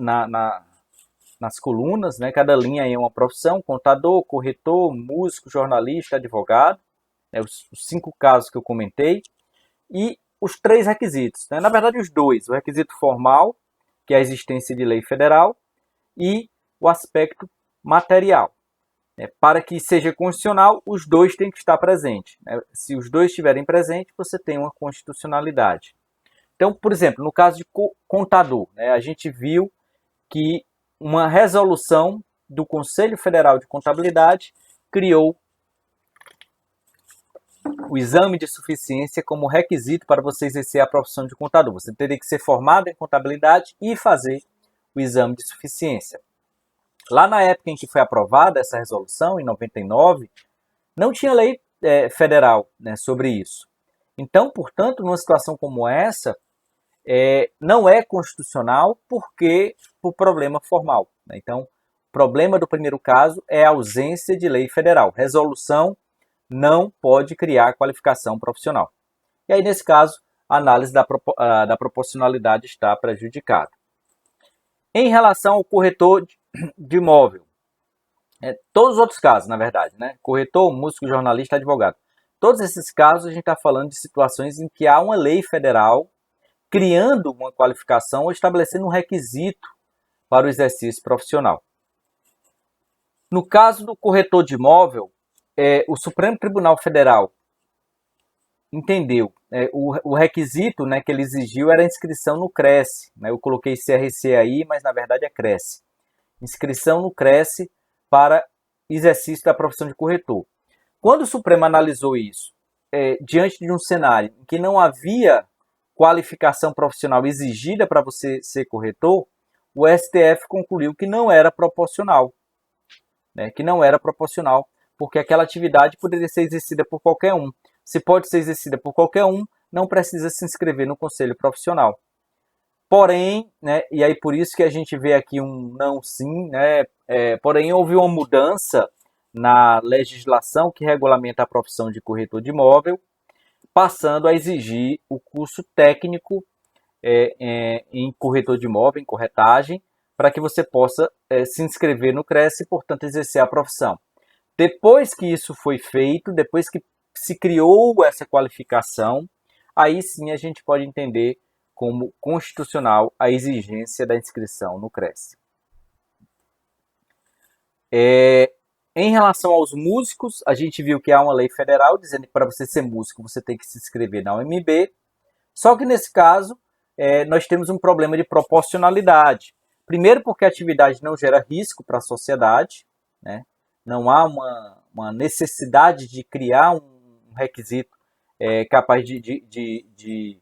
nas colunas, né, cada linha é uma profissão: contador, corretor, músico, jornalista, advogado, né, os 5 casos que eu comentei, e os 3 requisitos, né, na verdade os 2, o requisito formal, que é a existência de lei federal, e o aspecto material. Para que seja constitucional, os 2 têm que estar presentes, né? Se os 2 estiverem presentes, você tem uma constitucionalidade. Então, por exemplo, no caso de contador, né, a gente viu que uma resolução do Conselho Federal de Contabilidade criou o exame de suficiência como requisito para você exercer a profissão de contador. Você teria que ser formado em contabilidade e fazer o exame de suficiência. Lá na época em que foi aprovada essa resolução, em 99, não tinha lei federal, né, sobre isso. Então, portanto, numa situação como essa, não é constitucional por problema formal, né? Então, o problema do primeiro caso é a ausência de lei federal. Resolução não pode criar qualificação profissional. E aí, nesse caso, a análise da proporcionalidade está prejudicada. Em relação ao corretor de imóvel, todos os outros casos, na verdade, né? Corretor, músico, jornalista, advogado. Todos esses casos a gente está falando de situações em que há uma lei federal criando uma qualificação ou estabelecendo um requisito para o exercício profissional. No caso do corretor de imóvel, o Supremo Tribunal Federal entendeu, o requisito, né, que ele exigiu era a inscrição no CRESSE, né? Eu coloquei CRC aí, mas na verdade é CRESSE. Inscrição no CRESSE para exercício da profissão de corretor. Quando o Supremo analisou isso, diante de um cenário em que não havia qualificação profissional exigida para você ser corretor, o STF concluiu que não era proporcional, né? Que não era proporcional, porque aquela atividade poderia ser exercida por qualquer um. Se pode ser exercida por qualquer um, não precisa se inscrever no conselho profissional. Porém, né, e aí por isso que a gente vê aqui um não sim, né, porém houve uma mudança na legislação que regulamenta a profissão de corretor de imóvel, passando a exigir o curso técnico em corretor de imóvel, em corretagem, para que você possa se inscrever no CRESSE e, portanto, exercer a profissão. Depois que isso foi feito, depois que se criou essa qualificação, aí sim a gente pode entender como constitucional a exigência da inscrição no CRESSE. Em relação aos músicos, a gente viu que há uma lei federal dizendo que para você ser músico você tem que se inscrever na UMB, só que nesse caso nós temos um problema de proporcionalidade. Primeiro porque a atividade não gera risco para a sociedade, né? Não há uma necessidade de criar um requisito capaz de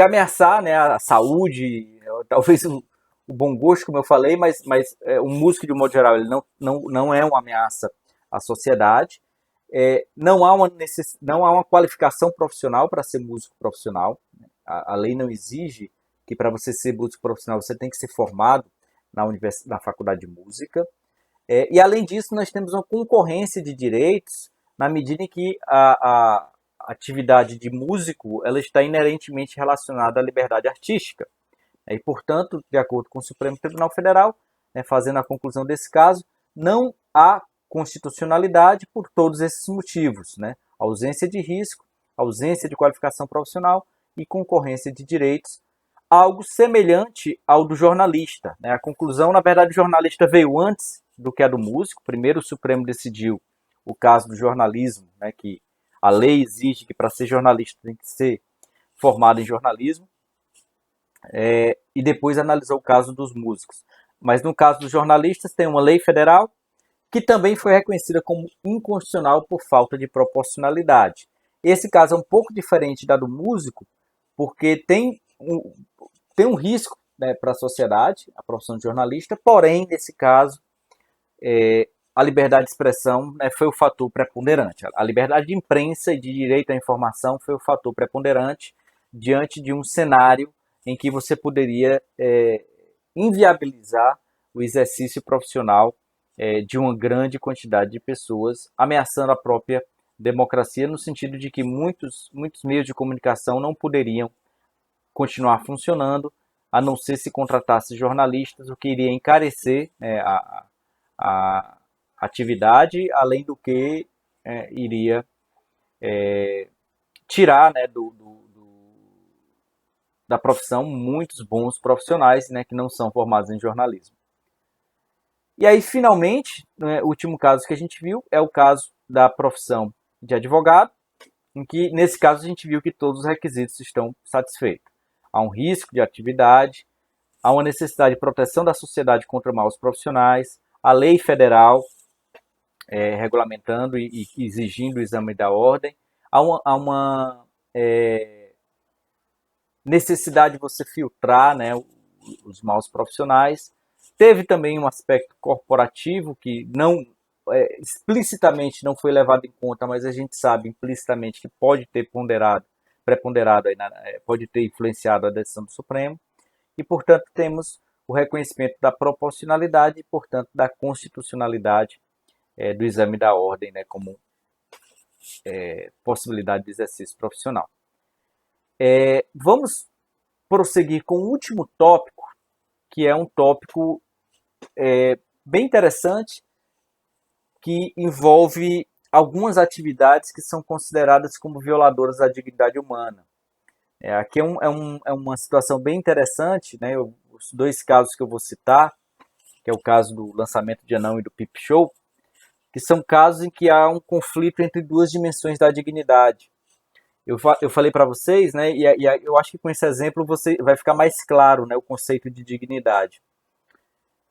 ameaçar, né, a saúde, talvez o bom gosto, como eu falei, mas um músico, de um modo geral, ele não é uma ameaça à sociedade. Não há uma qualificação profissional para ser músico profissional. A lei não exige que para você ser músico profissional você tem que ser formado na faculdade de música. E além disso, nós temos uma concorrência de direitos na medida em que a atividade de músico ela está inerentemente relacionada à liberdade artística. E, portanto, de acordo com o Supremo Tribunal Federal, fazendo a conclusão desse caso, não há constitucionalidade por todos esses motivos, né? Ausência de risco, ausência de qualificação profissional e concorrência de direitos, algo semelhante ao do jornalista, né? A conclusão, na verdade, do jornalista veio antes do que a do músico. Primeiro o Supremo decidiu o caso do jornalismo, né, que a lei exige que para ser jornalista tem que ser formado em jornalismo, e depois analisou o caso dos músicos. Mas no caso dos jornalistas tem uma lei federal que também foi reconhecida como inconstitucional por falta de proporcionalidade. Esse caso é um pouco diferente da do músico, porque tem um risco, né, para a sociedade, a profissão de jornalista, porém, nesse caso, a liberdade de expressão, né, foi o fator preponderante. A liberdade de imprensa e de direito à informação foi o fator preponderante diante de um cenário em que você poderia inviabilizar o exercício profissional de uma grande quantidade de pessoas, ameaçando a própria democracia, no sentido de que muitos meios de comunicação não poderiam continuar funcionando, a não ser se contratasse jornalistas, o que iria encarecer a atividade, além do que iria tirar, né, da profissão muitos bons profissionais, né, que não são formados em jornalismo. E aí, finalmente, né, o último caso que a gente viu é o caso da profissão de advogado, em que, nesse caso, a gente viu que todos os requisitos estão satisfeitos. Há um risco de atividade, há uma necessidade de proteção da sociedade contra maus profissionais, a lei federal regulamentando e exigindo o exame da ordem, há uma necessidade de você filtrar, né, os maus profissionais. Teve também um aspecto corporativo que não explicitamente não foi levado em conta, mas a gente sabe implicitamente que pode ter preponderado, pode ter influenciado a decisão do Supremo, e, portanto, temos o reconhecimento da proporcionalidade e, portanto, da constitucionalidade do exame da ordem, né, como possibilidade de exercício profissional. Vamos prosseguir com o último tópico, que é um tópico bem interessante, que envolve algumas atividades que são consideradas como violadoras da dignidade humana. Aqui é uma situação bem interessante, né? Os dois casos que eu vou citar, que é o caso do lançamento de Anão e do Pip Show, que são casos em que há um conflito entre duas dimensões da dignidade. Eu falei para vocês, né, e eu acho que com esse exemplo você vai ficar mais claro, né, o conceito de dignidade.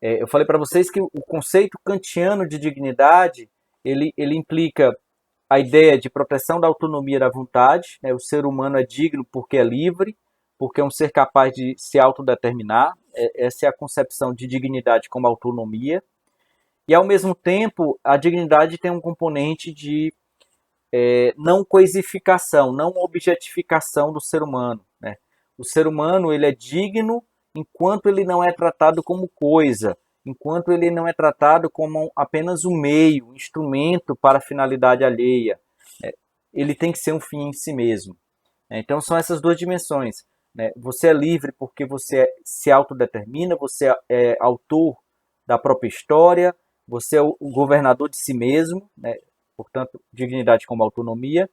Eu falei para vocês que o conceito kantiano de dignidade, ele implica a ideia de proteção da autonomia da vontade, né, o ser humano é digno porque é livre, porque é um ser capaz de se autodeterminar, essa é a concepção de dignidade como autonomia, e ao mesmo tempo a dignidade tem um componente de não coisificação, não objetificação do ser humano, né? O ser humano ele é digno enquanto ele não é tratado como coisa, enquanto ele não é tratado como apenas um meio, um instrumento para a finalidade alheia. Ele tem que ser um fim em si mesmo. Então são essas duas dimensões, né? Você é livre porque você se autodetermina, você é autor da própria história, você é o governador de si mesmo, né? Portanto, dignidade como autonomia,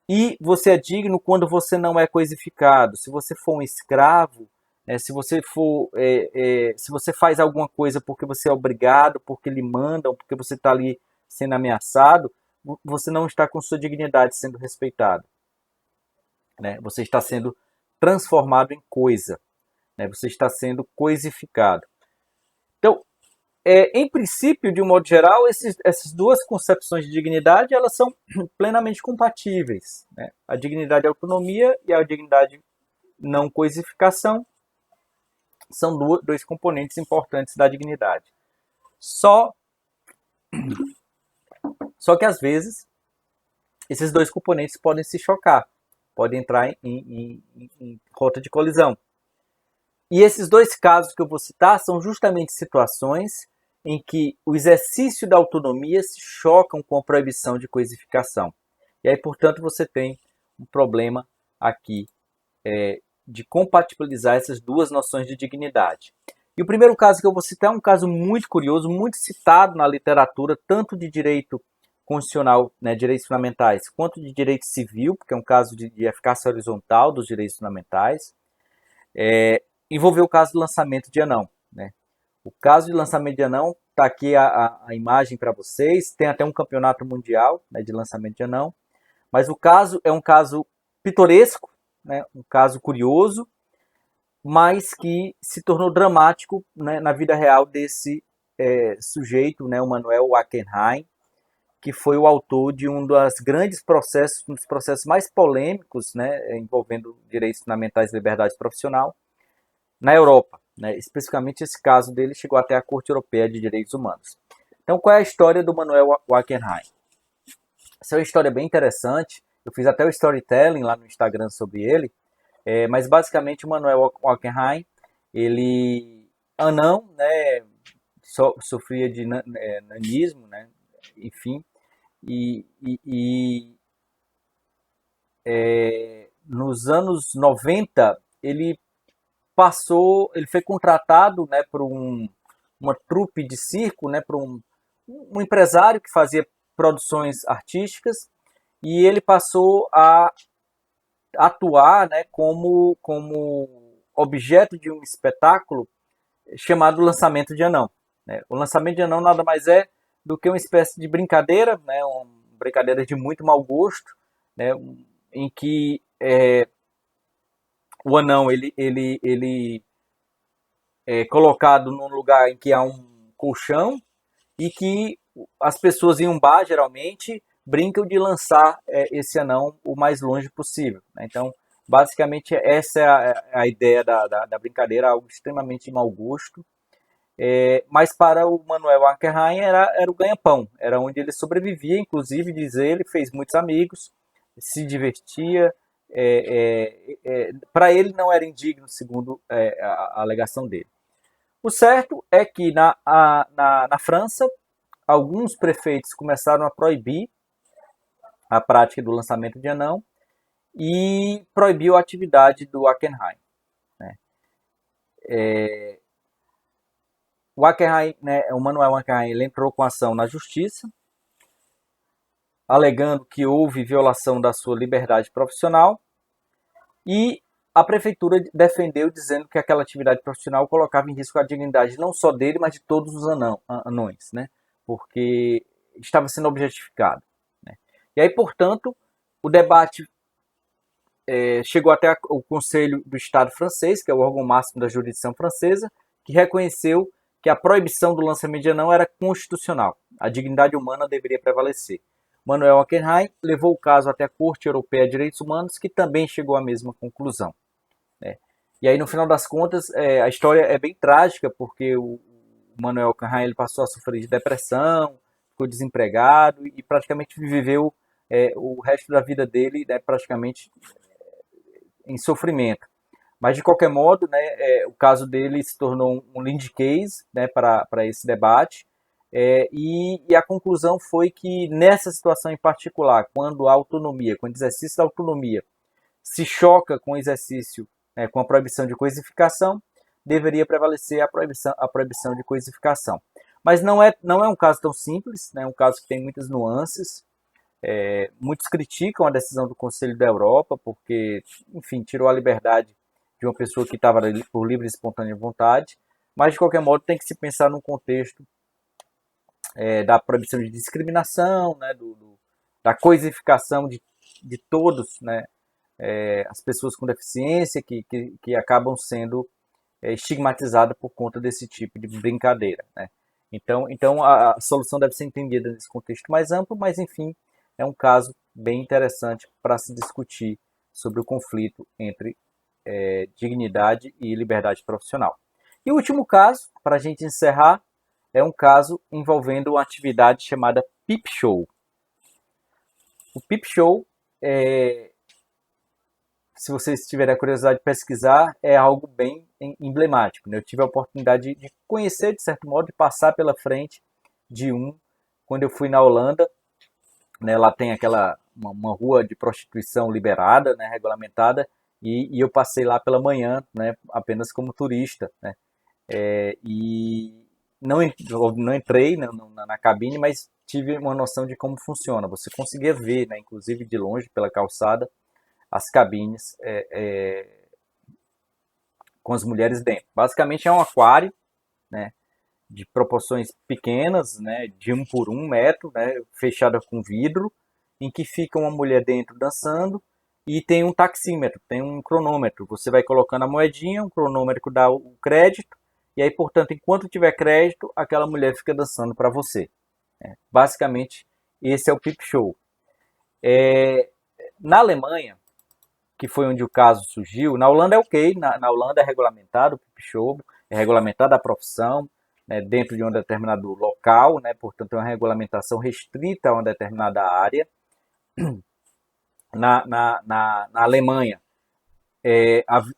e você é digno quando você não é coisificado. Se você for um escravo, se você se você faz alguma coisa porque você é obrigado, porque lhe mandam, porque você está ali sendo ameaçado, você não está com sua dignidade sendo respeitada, né? Você está sendo transformado em coisa, né? Você está sendo coisificado. Então, em princípio, de um modo geral, essas duas concepções de dignidade elas são plenamente compatíveis, né? A dignidade e a autonomia e a dignidade não coisificação são dois componentes importantes da dignidade. Só que, às vezes, esses dois componentes podem se chocar, podem entrar em rota de colisão. E esses dois casos que eu vou citar são justamente situações em que o exercício da autonomia se chocam com a proibição de coisificação. E aí, portanto, você tem um problema aqui de compatibilizar essas duas noções de dignidade. E o primeiro caso que eu vou citar é um caso muito curioso, muito citado na literatura, tanto de direito constitucional, né, direitos fundamentais, quanto de direito civil, porque é um caso de eficácia horizontal dos direitos fundamentais. Envolveu o caso do lançamento de anão, né? O caso de lançamento de anão, está aqui a imagem para vocês, tem até um campeonato mundial, né, de lançamento de anão, mas o caso é um caso pitoresco, né, um caso curioso, mas que se tornou dramático, né, na vida real desse sujeito, né, o Manuel Wackenheim, que foi o autor de um dos grandes processos, um dos processos mais polêmicos, né, envolvendo direitos fundamentais e liberdade profissional, na Europa. Né? Especificamente esse caso dele chegou até a Corte Europeia de Direitos Humanos. Então, qual é a história do Manuel Wackenheim? Essa é uma história bem interessante. Eu fiz até o storytelling lá no Instagram sobre ele. Mas basicamente o Manuel Wackenheim, ele anão, né, sofria de nanismo, né, enfim, nos anos 90 ele foi contratado, né, por uma trupe de circo, né, por um empresário que fazia produções artísticas, e ele passou a atuar, né, como objeto de um espetáculo chamado Lançamento de Anão. Né? O Lançamento de Anão nada mais é do que uma espécie de brincadeira, né, uma brincadeira de muito mau gosto, né, em que o anão ele é colocado num lugar em que há um colchão e que as pessoas em um bar, geralmente, brincam de lançar esse anão o mais longe possível. Né? Então, basicamente, essa é a ideia da brincadeira, algo extremamente de mau gosto. Mas para o Manuel Wackenheim era o ganha-pão, era onde ele sobrevivia, inclusive, diz ele, fez muitos amigos, se divertia. Para ele não era indigno, segundo a alegação dele. O certo é que na França, alguns prefeitos começaram a proibir a prática do lançamento de anão e proibiu a atividade do Wackenheim. Né? O Wackenheim, né, o Manuel Wackenheim, ele entrou com ação na justiça, alegando que houve violação da sua liberdade profissional, e a prefeitura defendeu, dizendo que aquela atividade profissional colocava em risco a dignidade não só dele, mas de todos os anões, né? Porque estava sendo objetificado. Né? E aí, portanto, o debate chegou até o Conselho do Estado francês, que é o órgão máximo da jurisdição francesa, que reconheceu que a proibição do lançamento de anão era constitucional. A dignidade humana deveria prevalecer. Manuel Wackenheim levou o caso até a Corte Europeia de Direitos Humanos, que também chegou à mesma conclusão. Né? E aí, no final das contas, a história é bem trágica, porque o Manuel Wackenheim ele passou a sofrer de depressão, ficou desempregado e praticamente viveu o resto da vida dele, né, praticamente em sofrimento. Mas, de qualquer modo, né, o caso dele se tornou um lead case, né, para esse debate, e a conclusão foi que, nessa situação em particular, quando a autonomia, quando o exercício da autonomia se choca com o exercício, com a proibição de coisificação, deveria prevalecer a proibição de coisificação. Mas não é um caso tão simples, né, é um caso que tem muitas nuances. Muitos criticam a decisão do Conselho da Europa, porque, enfim, tirou a liberdade de uma pessoa que estava por livre e espontânea vontade, mas, de qualquer modo, tem que se pensar no contexto da proibição de discriminação, né, da coisificação de todos, né, as pessoas com deficiência que acabam sendo estigmatizadas por conta desse tipo de brincadeira. Né. Então a solução deve ser entendida nesse contexto mais amplo, mas, enfim, é um caso bem interessante para se discutir sobre o conflito entre dignidade e liberdade profissional. E o último caso, para a gente encerrar, é um caso envolvendo uma atividade chamada Peep Show. O Peep Show, se vocês tiverem a curiosidade de pesquisar, é algo bem emblemático. Né? Eu tive a oportunidade de conhecer, de certo modo, de passar pela frente de quando eu fui na Holanda. Né? Lá tem uma rua de prostituição liberada, né? Regulamentada, e eu passei lá pela manhã, né? Apenas como turista. Né? E não entrei na cabine, mas tive uma noção de como funciona. Você conseguia ver, né, inclusive de longe, pela calçada, as cabines com as mulheres dentro. Basicamente é um aquário, né, de proporções pequenas, né, de 1 por 1 metro, né, fechada com vidro, em que fica uma mulher dentro dançando e tem um taxímetro, tem um cronômetro. Você vai colocando a moedinha, o cronômetro dá o crédito, e aí, portanto, enquanto tiver crédito, aquela mulher fica dançando para você. Basicamente, esse é o Peep Show. Na Alemanha, que foi onde o caso surgiu, na Holanda é ok, na Holanda é regulamentado o Peep Show, é regulamentada a profissão, né, dentro de um determinado local, né, portanto é uma regulamentação restrita a uma determinada área. Na Alemanha,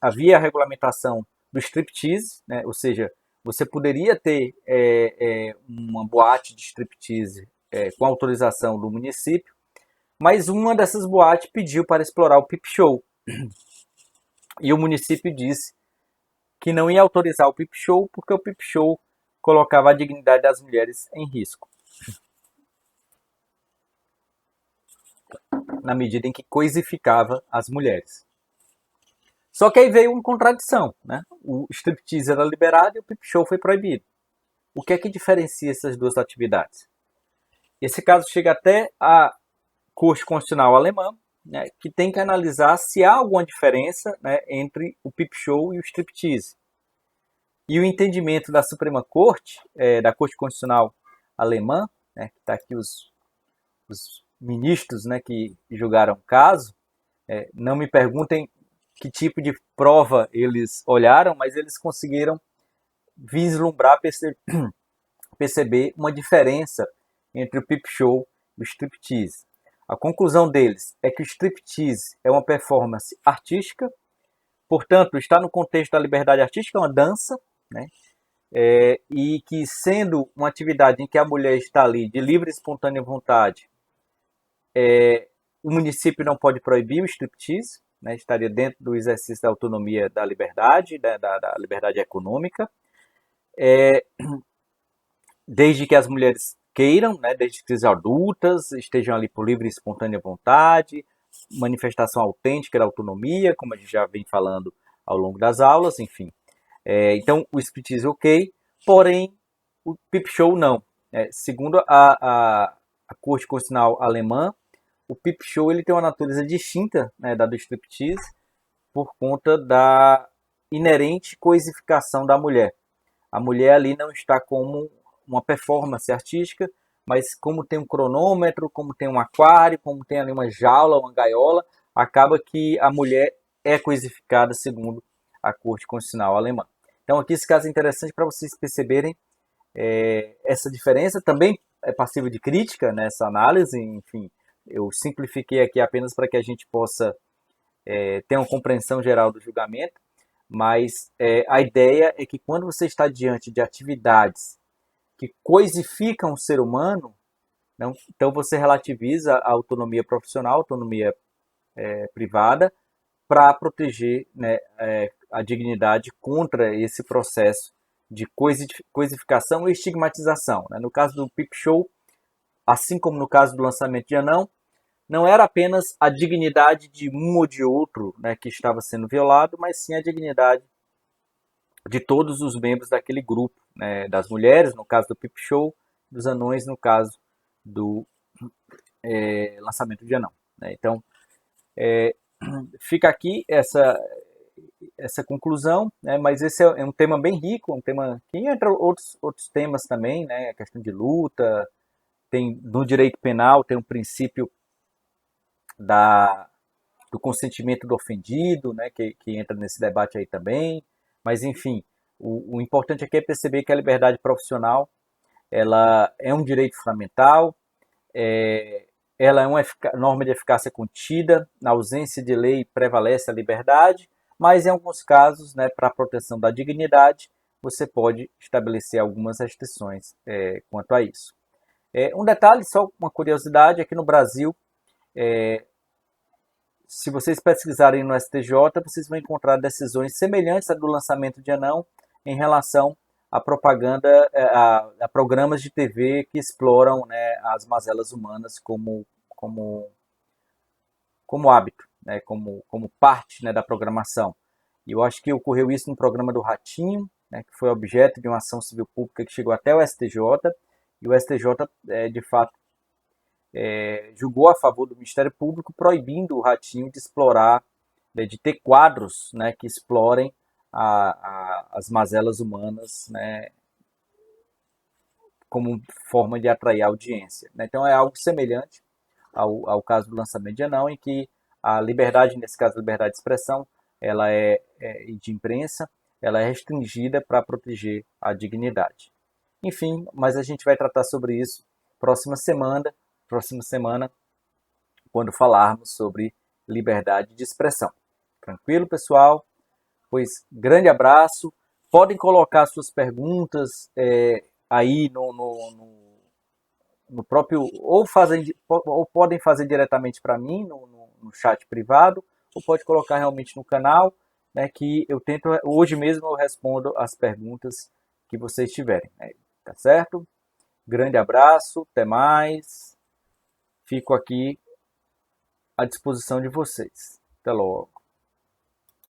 havia a regulamentação do striptease, né, ou seja, você poderia ter uma boate de striptease com autorização do município, mas uma dessas boates pediu para explorar o Peep Show. E o município disse que não ia autorizar o Peep Show porque o Peep Show colocava a dignidade das mulheres em risco, na medida em que coisificava as mulheres. Só que aí veio uma contradição, né? O striptease era liberado e o Peep Show foi proibido. O que é que diferencia essas duas atividades? Esse caso chega até a Corte Constitucional Alemã, né, que tem que analisar se há alguma diferença, né, entre o Peep Show e o striptease. E o entendimento da Suprema Corte, da Corte Constitucional Alemã, né, que está aqui os ministros, né, que julgaram o caso, não me perguntem que tipo de prova eles olharam, mas eles conseguiram vislumbrar, perceber uma diferença entre o Peep Show e o striptease. A conclusão deles é que o striptease é uma performance artística, portanto, está no contexto da liberdade artística, é uma dança, né? E que, sendo uma atividade em que a mulher está ali de livre e espontânea vontade, o município não pode proibir o striptease, né? Estaria dentro do exercício da autonomia da liberdade, da liberdade econômica, desde que as mulheres queiram, né? Desde que sejam adultas, estejam ali por livre e espontânea vontade, manifestação autêntica da autonomia, como a gente já vem falando ao longo das aulas, enfim. Então, o striptease ok, porém, o Peep Show não. Segundo a Corte Constitucional Alemã, o Peep Show ele tem uma natureza distinta, né, da do striptease por conta da inerente coisificação da mulher. A mulher ali não está como uma performance artística, mas como tem um cronômetro, como tem um aquário, como tem ali uma jaula, uma gaiola, acaba que a mulher é coisificada segundo a Corte Constitucional Alemã. Então aqui esse caso é interessante para vocês perceberem essa diferença. Também é passível de crítica nessa análise, enfim, eu simplifiquei aqui apenas para que a gente possa ter uma compreensão geral do julgamento, mas a ideia é que quando você está diante de atividades que coisificam o ser humano, não, então você relativiza a autonomia profissional, a autonomia privada, para proteger, né, a dignidade contra esse processo de coisificação e estigmatização. Né? No caso do Peep Show, assim como no caso do lançamento de Anão, não era apenas a dignidade de um ou de outro, né, que estava sendo violado, mas sim a dignidade de todos os membros daquele grupo, né, das mulheres, no caso do Peep Show, dos anões, no caso do lançamento de Anão. Né? Então, fica aqui essa conclusão, né, mas esse é um tema bem rico, um tema que entra outros temas também, né, a questão de luta, tem no direito penal tem um princípio do consentimento do ofendido, né, que entra nesse debate aí também, mas enfim, o importante aqui é perceber que a liberdade profissional ela é um direito fundamental, ela é uma norma de eficácia contida, na ausência de lei prevalece a liberdade, mas em alguns casos, né, para a proteção da dignidade, você pode estabelecer algumas restrições quanto a isso. Um detalhe, só uma curiosidade, aqui no Brasil, se vocês pesquisarem no STJ, vocês vão encontrar decisões semelhantes à do lançamento de Anão em relação a propaganda, a programas de TV que exploram, né, as mazelas humanas como hábito, né, como parte, né, da programação. E eu acho que ocorreu isso no programa do Ratinho, né, que foi objeto de uma ação civil pública que chegou até o STJ, e o STJ, de fato, julgou a favor do Ministério Público, proibindo o Ratinho de explorar, né, de ter quadros, né, que explorem as mazelas humanas, né, como forma de atrair audiência. Né? Então é algo semelhante ao caso do lançamento de Anão, em que a liberdade, nesse caso a liberdade de expressão, ela de imprensa, ela é restringida para proteger a dignidade. Enfim, mas a gente vai tratar sobre isso próxima semana, quando falarmos sobre liberdade de expressão. Tranquilo, pessoal? Pois grande abraço. Podem colocar suas perguntas aí no próprio, ou podem fazer diretamente para mim no chat privado, ou pode colocar realmente no canal, né, que eu tento, hoje mesmo eu respondo as perguntas que vocês tiverem. Né, tá certo? Grande abraço, até mais. Fico aqui à disposição de vocês. Até logo.